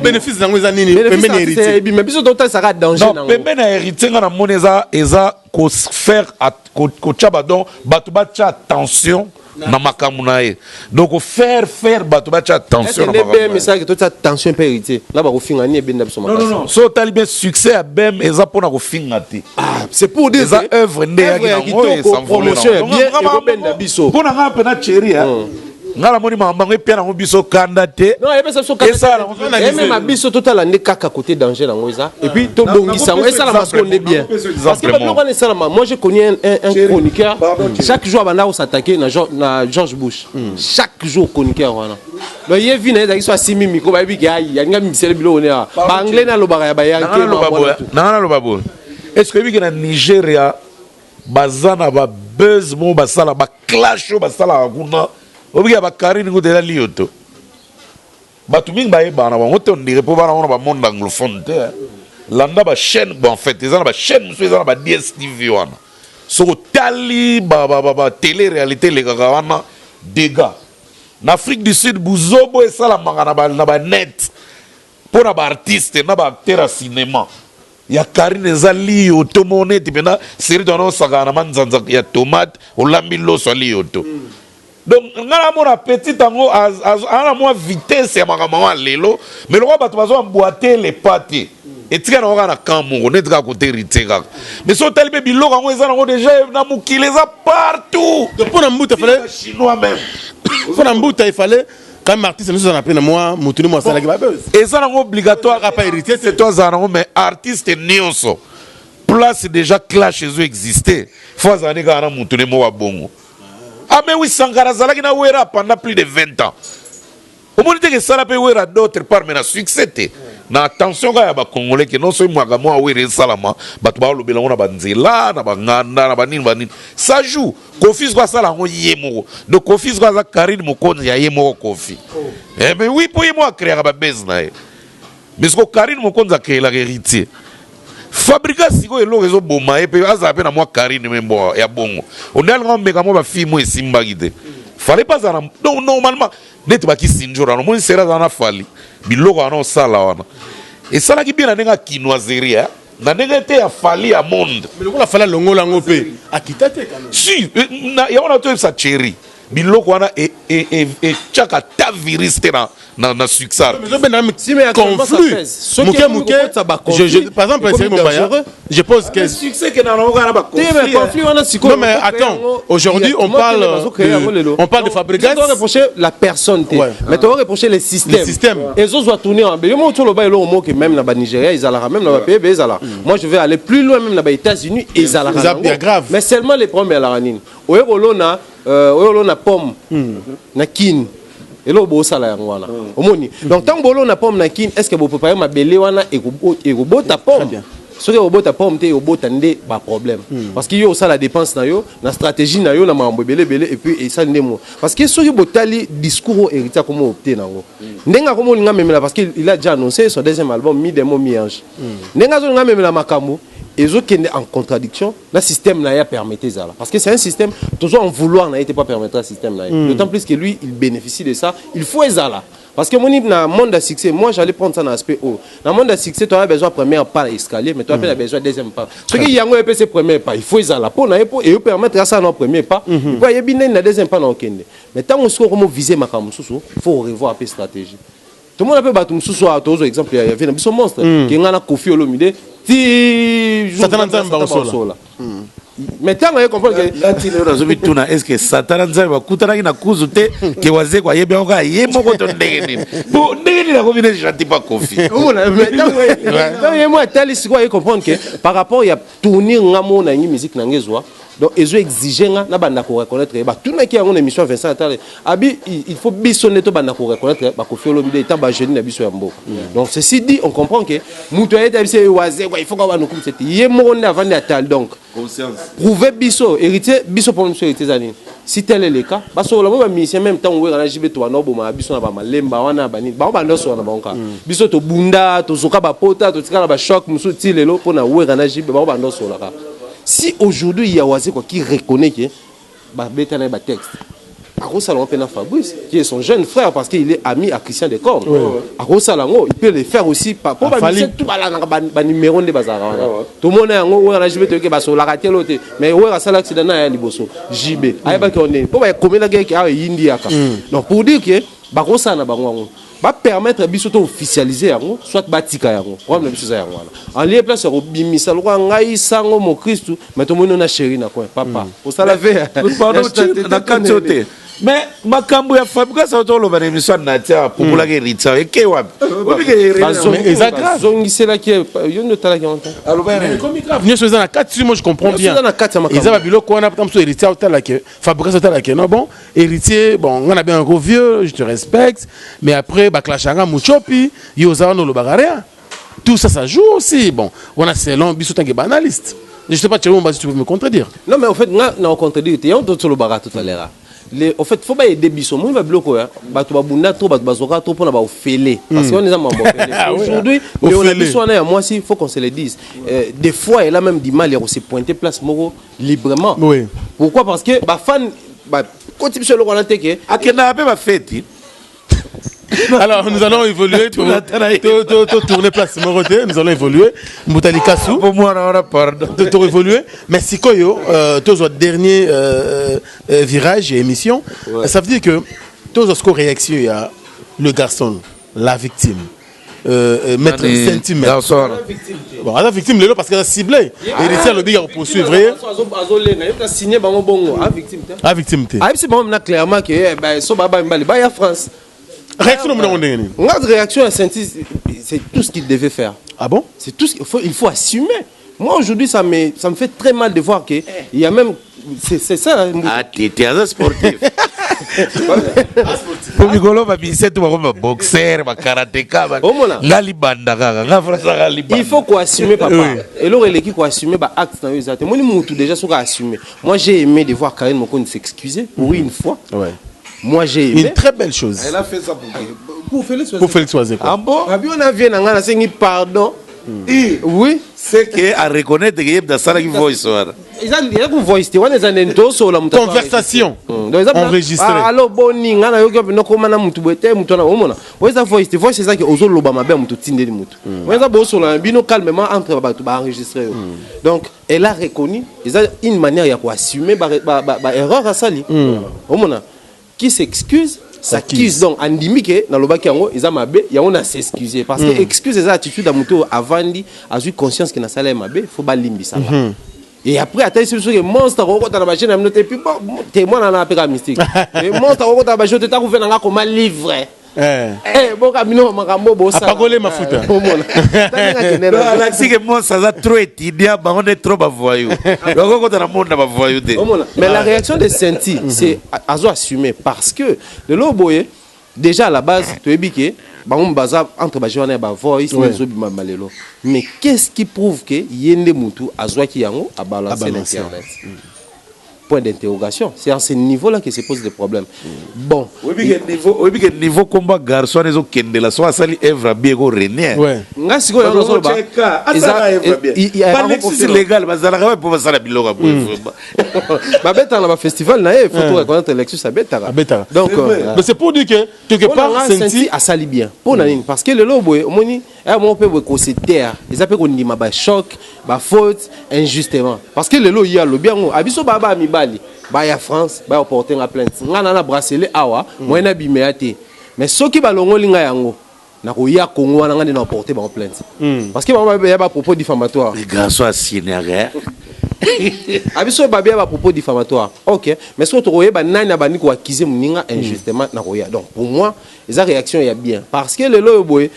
bénéfice dans les années pembeni héritier mais biso to ça ka danger non pembeni héritier ngana moneza eza ko faire ko chabadon batuba cha attention na makamuna ye donc faire bato ba cha attention na makamuna mais ça que toute attention pe héritier là ba ko finga ni ebenda biso makasi non so tali bien succès à bem eza pona ko finga te c'est pour dire ça œuvre ndeyaki na moyo sans promotion bien ebenda biso pona nga pena chérie ngala moni mambango epia na biso kanda te non ebe ça so kanda et même biso total ande kaka côté danger na ngoza et puis to bongisa ngo ça la masconde bien parce que maintenant on est ça moi je connais un chroniqueur chaque jour banda on s'attaquer na George Bush chaque jour chroniqueur wana donc il vient na ça simi miko ba bi ga ya nga misele bilo on ba anglais na lobaka ya ba ya na lo babol est-ce que bi na Nigeria bazana ba buzz mo basala ba clash basala kuna obiga ba Karine ngo de la lioto batu mingi ba yeba na bango te on dirait po bana on ba monde anglophone te landa ba chaîne bon en fait ils ont ba chaîne musu ils ont ba DSTV wana so tali ba télé réalité les gars wana dégâts en Afrique du Sud buzobo et ça la manga na ba net pour na ba artiste na ba acteur à cinéma ya Karine ezali yo to monete pena série to no sakana manzanza ya tomate olambi loso liyo to donc ngala mona petit tango ana moi vitesse ya makama lelo mais le roi bato bazo emboîter les pâtes et tika na oka na kambo ne tika côté riteka mais so tali be biloko ngo eza ngo déjà na mukile za partout donc pour mbuta fallait chinois même pour mbuta il fallait quand même artiste nous en appelle moi mutuni moi ça la buzz et ça ngo obligatoire pas hériter c'est toi ça mais artiste nyonso place déjà clash chez eux existait faut ça ne kana mutuni mo wa bongo. Ah mais oui, Sankara Zalaki na ouera pendant plus de 20 ans. Au moins que ça peut ouera d'autre part mais na succès. Na attention ga ba congolais que non seulement moi moi ouera salama, ba to ba lobela na banzela na banganda na banini. Ça joue. Kofi kwa sala ngo yemo. Donc Kofi kwa za Karine Mokonzi ya yemo Kofi. Eh mais oui pour moi créer ba business. Mais ce que Karine Mokonzi a créé la héritier. Fabrica siko elo rezo boma et puis azape na moi Karine membo ya bongo on a le meka mo ba fimo e simba gide fallait pas ça non normalement net ba ki sinjora no mo sera za na fali biloko ana sala wana et sala ki bien na kinoiserie na négate ya fali à monde mais le la fala longo la ngopé akitate quand même si ya wana to sa chéri biloko wana et chaka ta viriste na succès si mais conflit par exemple c'est mon bailleur je pose que succès que na ba conflit non mais attends aujourd'hui on parle de fabrication on reprocher la personne mais tu reprocher les systèmes et eux doivent tourner en béo moi tout le bail là au mot que même là-bas Nigeria ils allaient même là-bas PB ils allaient moi je vais aller plus loin même là-bas États-Unis ils allaient grave mais seulement les premiers la ranine oyolona oyolona pomme na kin et là bo sala yango wana omoni donc tant bolo na pomme na kin est-ce que vous préparez ma belé wana et go bota pomme ce que bota pomme te bota ndé ba problème parce que yo ça la dépense na yo na stratégie na yo na mambo belé et puis et ça ndemo parce que ce que botali discours héritier comment opter nango ndenga komo linga memela parce que il a déjà annoncé son deuxième album mi demo mi ange ndenga zo linga memela makambo et eux qui sont en contradiction, le système n'a permetté ça. Parce que c'est un système, toujours en vouloir n'a été pas permettre le système. D'autant plus que lui, il bénéficie de ça. Il faut ça là. Parce que mon dans monde de succès, moi j'allais prendre ça dans l'aspect haut. Dans le monde de succès, tu as besoin de premier pas escalier, mais tu as besoin de deuxième pas. Ce qui y a un peu c'est premier pas, il faut ça là pour et permettre ça dans premier pas. Il faut y a bien dans deuxième pas dans kende. Mais tant qu'on se comment viser ma camusou, il faut revoir un peu stratégie. Tout le monde a peu battu sous soit par exemple il y avait un monstre qui ngana Kofi Olomide ti Satan Nzamba mais tant qu'on comprend que là tu le résume tout na est-ce que Satan Nzamba kutana na kuzu te ke Wazekwa yebe oka yemo ko to ndenge bo ndenge na ko bine janti pas Kofi mais tant yemo tali siko y comprendre que par rapport il y a tourner ngamo na musique na ngezwa. Donc ils ont exigé na banda ko reconnaître ba tout na ki a une émission Vincent Atale abi il faut bisonner to banda ko reconnaître ba Kofi Olomide étant ba jeune na biso ya mbo. Donc ceci dit on comprend que muto ya tabise Wazekwa il faut qu'on va nous comme c'était yemo na avant Atale donc conscience prouver biso héritier biso pour monsieur héritier zani si tel est le cas ba so la mo ba musicien même temps on na jibe to no boma biso na ba malemba wana ba ni ba ba ndoso na banka biso to bunda to zoka ba pota to tika ba choc musu ti lelo pour na we na jibe ba ndoso la ka. Si aujourd'hui il y a Wazekwa qui reconnaît que Beta n'a pas texte, Fabrice, qui est son jeune frère parce qu'il est ami à Christian Decorne, il peut le faire aussi par rapport à numéro de bazar. Tout le monde est en JB, mais où est ça l'accident à Liboso, JB, pour combien de gars qui a India. Donc pour dire que Barossa n'a pas va permettre biso officialiser yango soit batika yango problème biso za yango en lieu place robimisa lokwa ngai sango mo Christ mais to mona na chéri na quoi papa au sala ver pardon na kantote mais makambo ya fabrica ça to lo ba émission na tia popula ke ritsa e ke wa obi ke exact zongisela ki yo no tala ki on alors ben comme grave ni chose na 4 moi je comprends bien ils avaient biloko on a peut-être héritier au tala que fabrica ça tala que non bon héritier bon on a bien un gros vieux je te respecte mais après ba clashanga muchopi yo za no lo bagarea tout ça ça joue aussi bon on a selon biso tangue banaliste je sais pas tu peux me contredire non mais en fait on contredire tu on tout le baga tout à l'heure. En fait, il faut pas aider Bisso. Moi, je vais bloquer. Batoubabunda trop, Batoubazora trop pour n'avoir fêlé. Parce qu'on est à aujourd'hui, on a Bisso, moi aussi, il faut qu'on se le dise. Des fois, elle a même du mal à se pointer place Moro librement. Oui. Pourquoi? Parce que, fan, quand tu es sur le Rwanda, à quel âge ma fête? Alors, nous allons évoluer. Tourner place Moroté. Nous allons évoluer. Moutali Kassou. Pour moi, on a pardon. Tour évoluer. Mais si Koyo, tous votre dernier virage et émission, ça veut dire que tous vos réactions, il y a le garçon, la victime. Maître Sainthy. Bon, la victime, parce qu'elle a ciblé. Et il a le big à poursuivre. La victime. Clairement que il y a France. Réaction à Sainthy, c'est tout ce qu'il devait faire. Ah bon? C'est tout ce qu'il faut assumer. Moi aujourd'hui ça me fait très mal de voir que il y a même c'est ça. Ah, t'es un sportif. Pour Migolo, ma boxeur, ma karatéka, il faut qu'on assume papa. Et là il est assumer bah acte dans les actes. Moi ni déjà sur assumer. Moi j'ai aimé de voir Karine Mokone s'excuser pour une fois. Ouais. Moi j'ai aimé. Une très belle chose. Elle a fait ça pour Félix Wazekwa. Ah bon? On a vu nangana sengi pardon. Oui, c'est que à reconnaître que dans ça qui voice ils ont voice tu vois les anentos sur la conversation enregistrée. Alors boni ngana yoka no komana mutu bete mutu na omona. Weza voice c'est ça que ozo loba mabe mutu tindeli mutu. Weza bo sur la bino calmement entre batu ba enregistrer. Donc elle a reconnu, ils ont une manière ya quoi assumer ba erreur à sali. Omona qui s'excuse s'accuse donc andimike na lobaki yango ils ont mabe ya on a s'excuser parce que excuse les attitudes à mutu avandi a eu conscience que na sala mabe faut ba limbisa. Et après, attends, c'est sûr que monstre, on va machine à noter plus bon. Témoin dans la péra mystique. Et monstre, on va machine, tu t'as ouvert dans comment livrer. Bon, camino, marambo, bossa. A pas coller ma foute. Alexis, que moi, ça a trop étudié, on est trop bavoyou. Donc, on a un monde à bavoyou. Mais la réaction de Sainthy, c'est à assumer parce que le loboye, déjà à la base, tu es biqué. Entre Bajoana et Voice, mais qu'est-ce qui prouve que Yende Moutou a Zouakiyango a balancé l'internet? Point d'interrogation. C'est à ce niveau-là que se pose des problèmes. Bon. Oui, niveau combat garçon, les autres qui la soit sali Evra Biego René. Ouais. C'est légal, mais ça n'a pas ça la biloga. Ma bête dans le festival, il faut reconnaître l'élection à Beta. Donc, c'est pour dire que quelque part, Sainthy a sali bien. Parce que le lobo, on peut se taire. Ils appellent qu'on dit ma choc, ma faute, injustement. Parce que le lobo, il y a le bien. Abisso Baba mi bali, baya France, baya porter la plainte. Ngana na bracelet awa, moi na bimeate. Mais ceux qui balongo linga yango, na ko ya Congo na ngana na porter ba plainte. Parce que il y a pas propos diffamatoire. Les gars sont assinés. Abisso babia ba propos diffamatoire. OK, mais ce que tu royeba nani abani ko accuser muninga injustement na roya. Donc pour moi, les réactions il y a bien parce que le loboy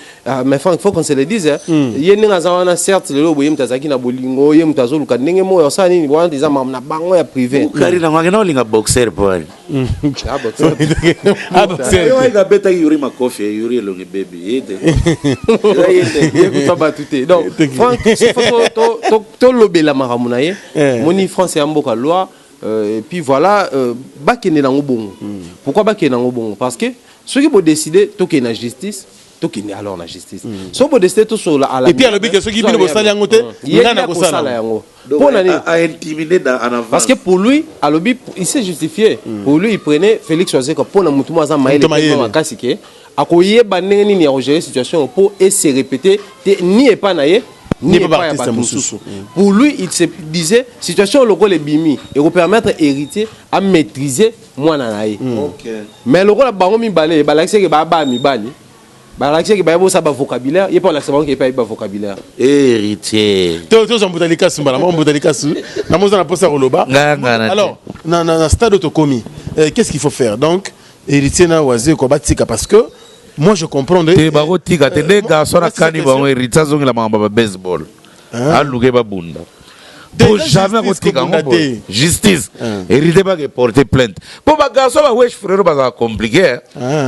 mais il faut qu'on se le dise yeninga zawana certes le loboy mtazaki na bolingo ye mtazo luka ndenge moyo sa nini wana diza na bango ya privé. Kari na ngana linga boxer pole. Ah boxer. Ah boxer. Yo iga beta yuri makofi yuri longi baby yete. Yete pas batuté. Donc Franck to lobela maramuna ye. Moni France et Amboka loi et puis voilà bakene na ngobongo. Pourquoi bakene na ngobongo? Parce que ceux qui vont décider tout qui est la justice, tout qui est alors la justice. Ceux qui vont décider tout sur la. Et puis alors ceux qui viennent au salaire en côté, il y a na kosala. À intimider en avant. Parce que pour lui, à l'objet, il s'est justifié. Pour lui, il prenait Félix Wazekwa pour na mutumwa za maele kwa kasike. Akoye baneni ni a gérer situation pour et se répéter ni est pas naie. Pour lui, il se disait situation local les bimi et vous permettre héritier à maîtriser moi nanaï. Mais le rôle bango mi balé, balaxé que baba mi bali, balaxé que baba ça ba vocabulaire, il pas l'accepter qu'il pas ba vocabulaire. Héritier. Tous en botalika sumbala, mon botalika su, na moza na posa roloba. Alors, na stade autocomi, qu'est-ce qu'il faut faire? Donc, héritier na Wazekwa batika parce que moi je comprends des barotika des garçons à caniban héritage on la mamba baseball à louer babunda pour jamais rotika justice hérité pas que porter plainte pour ba garçon ba wesh frère ba compliqué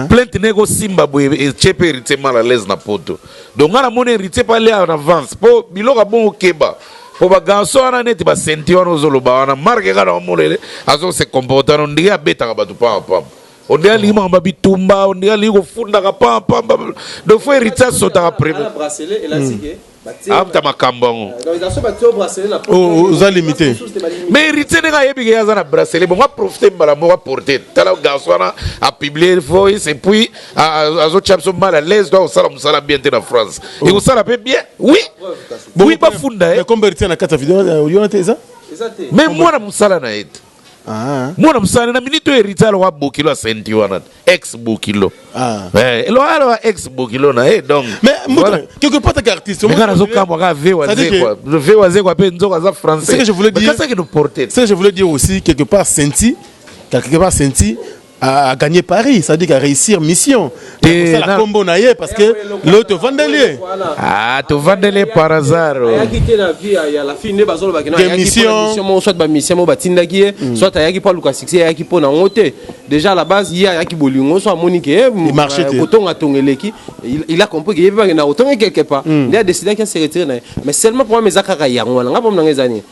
plainte nego Zimbabwe et chepe hérité mal à l'aise na poto donc on a mon hérité pas aller en avance pour biloka bon keba pour ba garçon ana net ba Sainthy on zoloba na marque ga na molele azo se comporter on dia beta ba tu pa on est allé en babitumba, on est allé au fond de la pam. Donc faut hériter sauter après. La bracelet et la cigue. Afta makambongo. Aux limités. Mais héritier n'est pas ébiqué à la bracelet. Bon, on va profiter de la mort porter. T'as le garçon a publié le voice et puis à autres chaps sont mal à l'aise. Donc, ça l'a bien en France. Et vous ça l'a bien? Oui. Oui, pas funda. Mais comme héritier na 4 vidéos, on a ça? Mais moi, na musala na et. Moi, na musala na minute héritier alors bokilo à Sainthy wana. Ex bokilo. Et alors ex bokilo na et donc. Mais quelque part ta artiste. Mais quand on a vu Wazekwa, le Wazekwa penzo kaza français. C'est que je voulais dire. C'est ça qui nous portait. C'est que je voulais dire aussi quelque part Sainthy a gagné Paris, ça veut dire qu'à réussir mission. C'est ça la combo naïe parce que l'autre vendelier. Ah, tu vendelier par hasard. Il y a la fin de mission, soit de mission, soit il y a qui parle de succès, il y a qui parle de déjà à la base, il y a qui bolongo, soit Monique, il a compris qu'il y avait autant quelque part. Il a décidé qu'il s'est retiré. Mais seulement pour mes accords, il y a un années.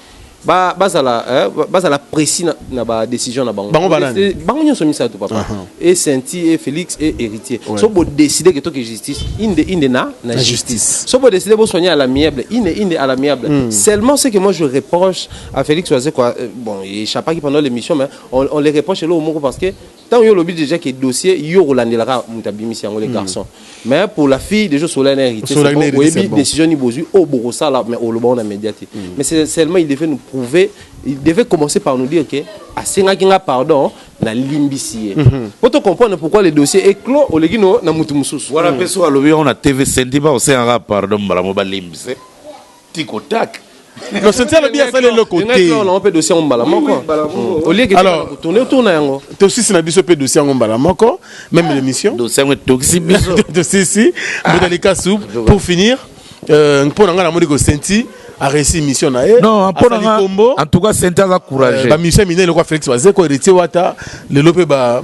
Base à la précise na ba décision na bango bango so misa to papa et Sainthy et Félix et héritier so bo décider que to que justice inde na justice so bo décider bo soigner à l'amiable inde à l'amiable seulement ce que moi je reproche à Félix Wazekwa bon il échappe pas pendant l'émission mais on les reproche là au mot parce que tant yo lobby déjà que dossier yo rolandela mutabimisi les garçons mais pour la fille déjà solennel héritier c'est bon décision ni bozu au borosa là mais au loba on a médiaté mais c'est seulement il devait nous il devait commencer par nous dire que à Sengakinga pardon na limbisier. Pour te comprendre pourquoi le dossier est clos au legino na mutumusus. Voilà peso alobi on a TV Sainthy ba aussi un pardon bala moba limbise. Tiko tak. Le Sainthy a bien ça le côté. On peut dossier on bala moko. Au lieu que alors tourner yango. To aussi na biso pe dossier on bala moko même l'émission. Dossier on toxi biso. Dossier si Bodalika soup pour finir pour nga na modi ko Sainthy a réussi mission na e non en tout cas Sainthy a courageux ba mission miné le quoi Félix Wazekwa héritier wata le lopé ba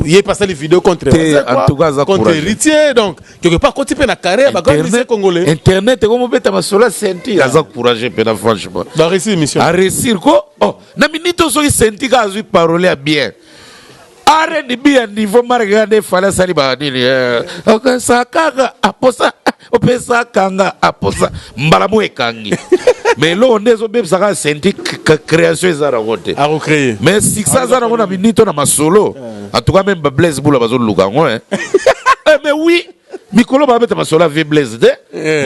y passé les vidéos contre en tout cas contre héritier donc quelque part quand tu peux na carrière ba comme congolais internet comme beta masola Sainthy a courageux pe na franchement ba réussi mission a réussir ko oh na minute so Sainthy ka azui parler bien are ni bien niveau margade fala sali ba nini ok ça kanga aposa opesa kanga aposa mbalamu ekangi mais là on est au même ça Sainthy création ezara ngote a recréer mais si ça zara ngona minito na masolo en tout cas même Blaise Bula bazo lukango mais oui mikolo ba beta masolo avec Blaise de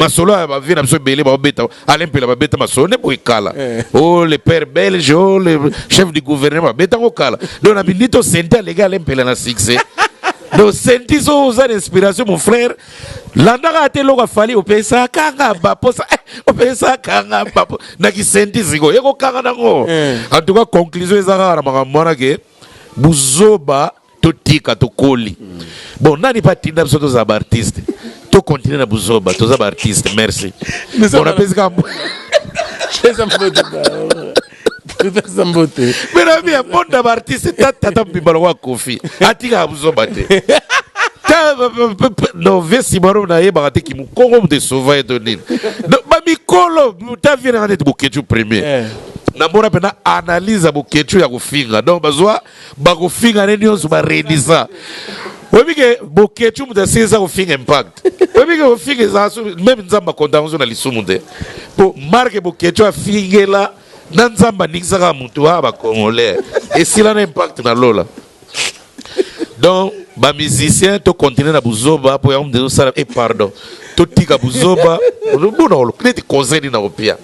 masolo ba vie na biso belé ba beta alempela ba beta masolo ne boikala oh le père belge oh le chef du gouvernement ba beta ngokala donc na minito Sainthy les gars alempela na succès. Donc Sainthy so usa inspiration mon frère landaka te loka fali opesa kanga baposa opesa kanga bapo na ki Sainthy ziko yeko kanga nango en tout cas conclusion ezaka na makamona ke buzoba to tika to koli bon nani pas tinda biso to za artiste to continuer na buzoba to za artiste merci on a pesé comme mais la vie est bonne d'artiste tata bibalo wa kofi atika buzoba te non vesi maro na yeba te ki mu kongo de sauver de nil ba mikolo ta vie na te boketu premier na mbona pena analyse boketu ya kufinga donc bazwa ba kufinga ne nyonso ba redisa webike boketu mu tasiza kufinga impact webike kufinga za même nzamba kondanzo na lisumu te po marque boketu afingela na nzamba nixaka mutu ba congolais et s'il a un impact na lola donc ba musicien to continuer na buzoba pour yam de ça et pardon to tika buzoba bona lo kleti conseil na opia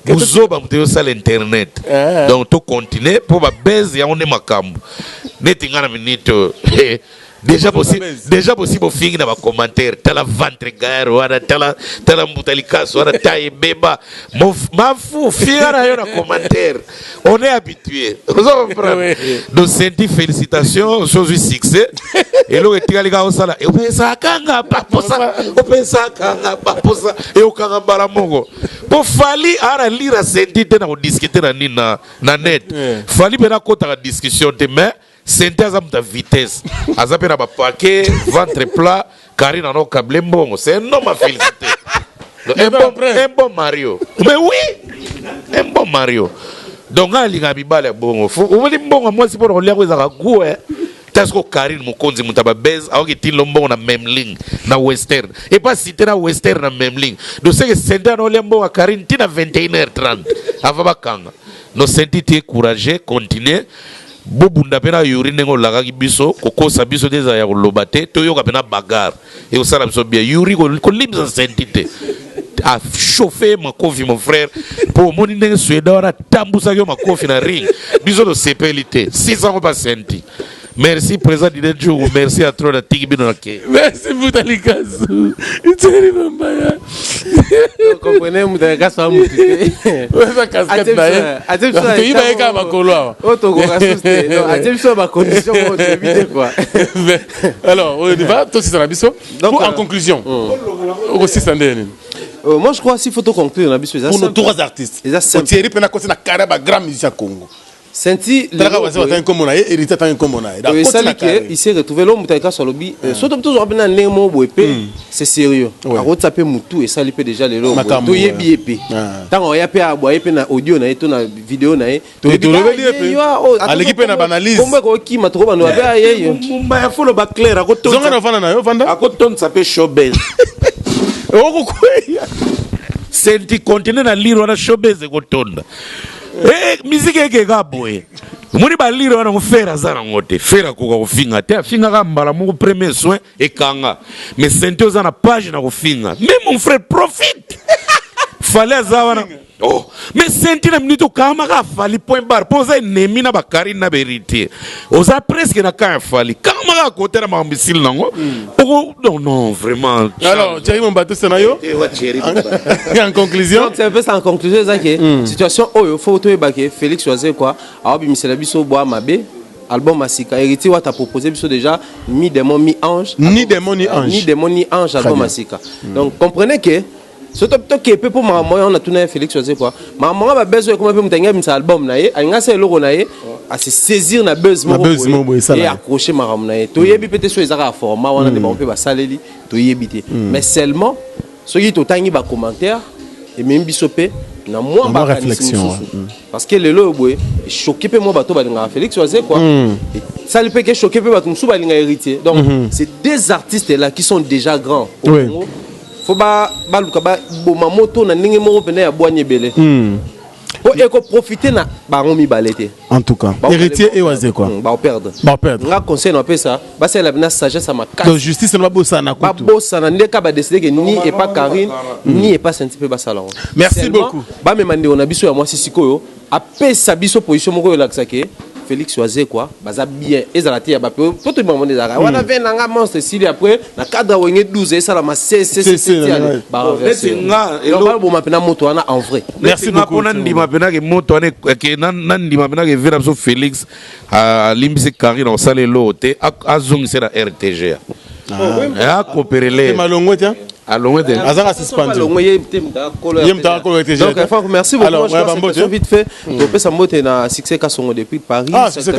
buzoba mutu ça l'internet donc to continuer pour ba base ya on est makambu netinga na minute déjà possible finir dans les commentaires tala ventre gare wala tala mbutalikaso wala taille beba ma fou fier à un commentaire on est habitué vous comprenez donc Sainthy félicitations chose succès et là etika lika osala et opesa kanga paposa et okanga balamongo pour fali ara lire Sainthy te na discuter na nina na net fali bena kota la discussion te mais Sainthy azam ta vitesse azape na ba paquet ventre plat Karina no câble mbongo c'est un homme à féliciter un bon Mario mais oui un bon Mario donc ali nga bibale bongo faut ouli mbongo moi c'est pour lia ko za goût Tasko Karine Mokonzi Mutaba Bez, alors que Tilombo na même ligne, na Western. Et pas si t'es na Western na même ligne. Donc c'est que Sainthy na Olembo à Karine, t'es na 21h30. Avant Kanga. Nos Sainthy t'es courageux, continuez. Bobunda pena yuri nengo lagaki biso koko sabiso deza ya lobate to yoka pena bagarre et au sala biso bien yuri ko limza sentité a chauffer ma kofi mon frère pour moni ndenge suédois na tambusa yo ma kofi na ring biso de CPLT 600 pas senti. Merci président Didenjo, merci à trop de Tigibino. Merci Boutalikasu. Vous comprenez, Boutalikasu a mouté. Ça casquette d'ailleurs. Parce qu'il va y avoir ma couloir. Alors, on va tout ça en conclusion. Moi je crois qu'il faut tout conclure. Pour nos trois artistes. Thierry Penako, c'est un grand musicien Congo. Sainthy, il s'est retrouvé l'homme qui a solobi. Surtout toujours bien un mot c'est sérieux. A retapé Moutou et ça lui fait déjà les lots. Tout y est bien. Tant on y a pas à boire na audio na et tout na vidéo na et. Tout à l'équipe na banalise. Comment qui m'a trouvé na ba yé. Mumba faut le bac clair à côté. Zonga na vana na yo vanda. À côté ça s'appelle showbiz. Sainthy continue na lire na showbiz et kotonda. Musique est gaboye. Moni baliro wana mufera zana ngote. Fera kuka kufinga. Te afinga kambala mu premier soin et kanga. Mais Sainthy ozana page na kufinga. Mais mon frère profite. Fallait zawana. Oh, mais Sainthy na minute kama ka fali point bar. Posa nemi na bakari na Vérités. Oza presque na ka fali. Kama ka côté na mambisil nango. Non non vraiment. Alors, Thierry mon bateau senayo. En conclusion, c'est un peu ça en conclusion ça que situation oh faut to baké Félix Wazekwa a obi misela biso boa mabe album Masika héritier wa t'a proposé biso déjà mi démon mi ange ni démon ni ange. Ni démon ni ange album Masika. Donc comprenez que ce top qui est pour maman on a tourné Félix Wazekwa maman a besoin comment peut m'tenga mis album na ye a ngasa logo na ye à se saisir na buzz et accrocher maman na ye to yebi peut-être sur ezaka format on a des bon peut ba saleli to yebité mais seulement ceux qui totangi ba commentaire et même bisopé na moi ba réflexion parce que le lobo choqué pe moi bato ba nga Félix Wazekwa ça lui peut que choqué pe bato msou ba linga héritier donc c'est des artistes là qui sont déjà grands au Congo. Faut pas baluka ba boma moto na ninge mo pena ya boanye belé pour éco profiter na ba ngomi balete en tout cas héritier et Wazekwa ba perdre nga conseil na pesa ba c'est la bina sagesse à ma case donc justice na bossa na ba bossa na ndeka ba décider que ni et pas Karine ni et pas Sainthy pe ba salon merci beaucoup ba me mande on a biso ya moi sisikoyo a pesa biso position moko la que Félix Wazekwa baza bien ezalati ya ba pour tout le monde ezaka wana vient nga monstre s'il après na cadre wenge 12 et ça la ma ba nga et lo bo mapena moto wana en vrai merci beaucoup na ndima pena ke moto wana ke na ndima pena ke vera so Félix a limbisi Karine au salé lote azung c'est la RTG a coopérer malongo tiens allons de azanga suspendu donc merci beaucoup. Alors vite fait on peut s'emboter na succès Kasongo depuis Paris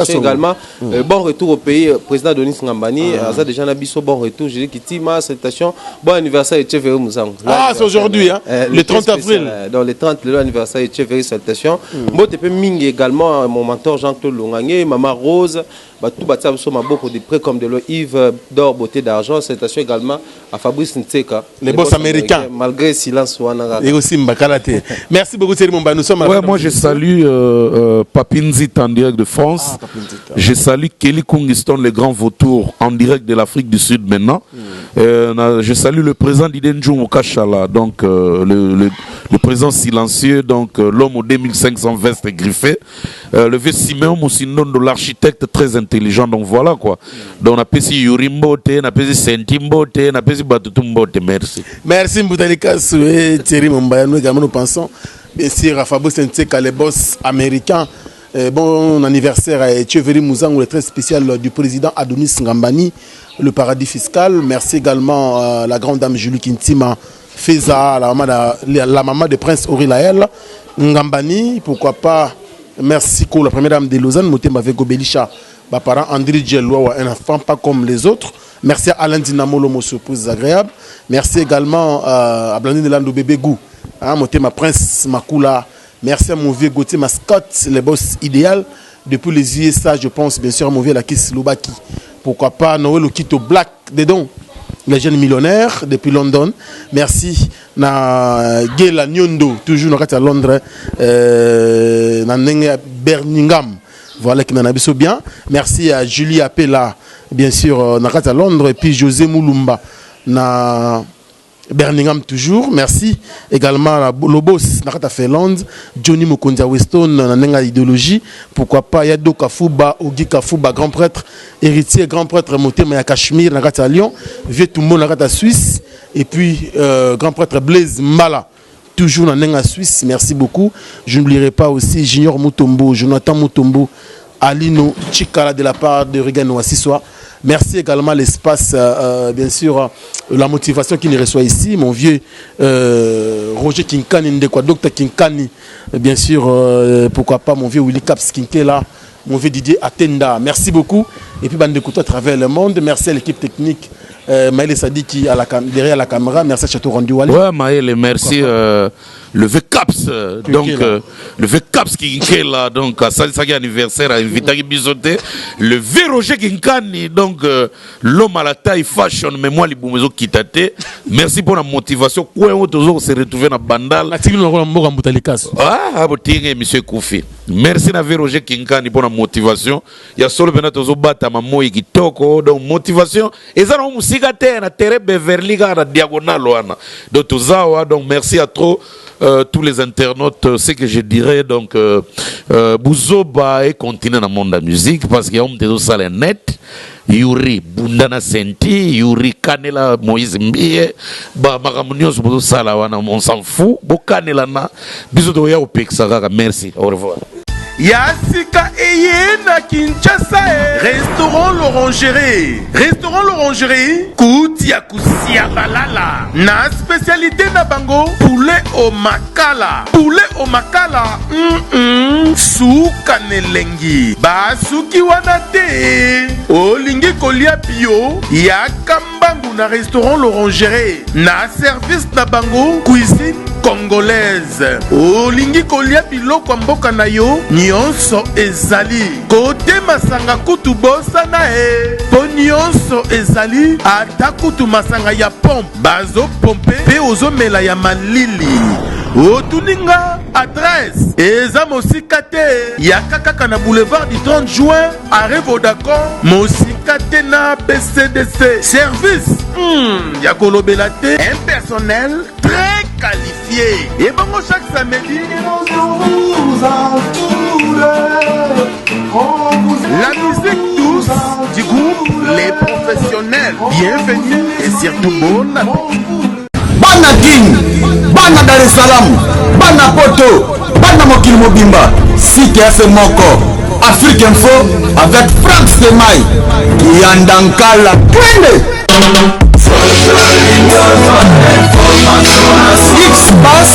également bon retour au pays président Denis Ngambani ça déjà na biso bon retour je dis Kitima salutation bon anniversaire et Cheveri Muzango c'est aujourd'hui hein le 30 avril dans le 30 le anniversaire et Cheveri salutation mbote pe mingi également mon mentor Jean-Claude Longangé maman Rose tout batia biso maboko de près comme de l'eau Yves d'or beauté d'argent salutation également à Fabrice Nteka les boss américains malgré silence et aussi Mbakalate. Merci beaucoup Thierry Momba, nous sommes moi je salue Papinzit en direct de France. Je salue Kelly Kungiston le grand vautour en direct de l'Afrique du Sud maintenant. Je salue le président d'Idenjou Mokachala donc le président silencieux donc l'homme aux 2500 vestes griffées le vieux Simeon Moussinon de l'architecte très intelligent donc voilà quoi. Donc on a pesi Yurimbote, on a pesi Sentimbote, on a pesi Batutumbote. Merci Mboutalika et Thierry Momba. Nous également nous pensons bien sûr à Fabo Senteka, les boss américains. Bon anniversaire à Cheveri Mouzango, le très spécial du président Adonis Ngambani, le paradis fiscal. Merci également à la grande dame Julie Kintima Feza, la maman de Prince Aurilaël Ngambani, pourquoi pas. Merci pour la première dame de Lausanne, Motem avec Gobelisha, ma parent André Djeloua, un enfant pas comme les autres. Merci à Alain Dinamolo, mon surprise agréable. Merci également à Blandine Lando Bébé Gou, ma prince Makula. Merci à mon vieux Gauthier Mascotte, les boss idéal. Depuis les USA, je pense bien sûr à mon vieux Lakis Lobaki. pourquoi pas Noël Okito Black dedans. Les jeunes millionnaires depuis London. Merci na Gela Nyondo, toujours à Londres, na Birmingham. Voilà qui m'en a bien. Merci à Julie Appela, bien sûr, à Londres, et puis José Moulumba na Birmingham toujours. Merci également à Lobos, Nakata Finlande, Johnny Mokondia Weston, Nanenga idéologie. Pourquoi pas Yado Kafuba, Ogi Kafuba, grand prêtre, héritier, grand prêtre Motema ya Cachemire, Nakata Lyon, Vieux Toumo, Nakata Suisse, et puis grand prêtre Blaise Mala, toujours Nanenga Suisse. Merci beaucoup. Je n'oublierai pas aussi Junior Mutombo, Jonathan Mutombo, Alino Chikala de la part de Regan Wassiswa. Merci également à l'espace, bien sûr, la motivation qui nous reçoit ici. Mon vieux Roger Kinkani, Ndekwa, Dr Kinkani, bien sûr, pourquoi pas mon vieux Willy Caps Kinkela, mon vieux Didier Atenda. Merci beaucoup. Et puis, bande d'écoute à travers le monde. Merci à l'équipe technique. Maël Sadiki derrière la caméra. Merci à Château Rendu Wally. Ouais, Maël, merci. Le VCAPS, donc le VCAPS qui est là, donc à sa anniversaire, à Vitagi Bisoté, le V Roger Kinkani, donc l'homme à la taille fashion, mais moi les boumezo kitate. Merci pour la motivation. Quoi on toujours se retrouver dans Bandal. Ah, monsieur Koufi. Merci à V Roger Kinkani pour la motivation. Il y a solo bena tozo bata mamoyi kitoko, donc motivation. Et ça on musique à terre, na terre Beverly na diagonale wana. Donc tout ça, donc merci à trop. Tous les internautes, c'est que je dirais donc Bouzoba et continue dans le monde de la musique parce qu'il y a des salles net. Yuri Bundana Sainthy, Yuri Kanela Moïse Mbie, Maramunios Bozo Salawana, on s'en fout. Bokanela na, bisous ya au Pexaga, merci, au revoir. Yasika Eyena Kinshasa. Restaurant l'Orangerie. Restaurant l'Orangerie. Koutia Kusia Balala. Na spécialité na bango. Poulet au makala. Poulet au makala. Souka nelengi. Basuki wanate. Olingi kolia bio. Yakambangu na restaurant l'Orangerie. Na service na bango. Cuisine congolaise. Olingi kolia biloko mboka na yo. Nyonso ezali kote masanga kutu bosana po nyonso ezali ata kutu masanga ya pompe bazo pompe pe ozomela ya malili otuninga adresse eza mosika te ya kaka na boulevard du 30 juin arrêt Vodacom mosika te na BCDC service ya kolobela te un personnel très qualifié et bango chaque samedi la musique douce du groupe Les Professionnels. Bienvenue et surtout bonne. Bana King, Bana Dar es Salaam, Bana Poto, Bana Mokil Mobimba, Site FM Moko, Afrique Info avec Franck Semaï, Yandankala, Twende. X-Bass,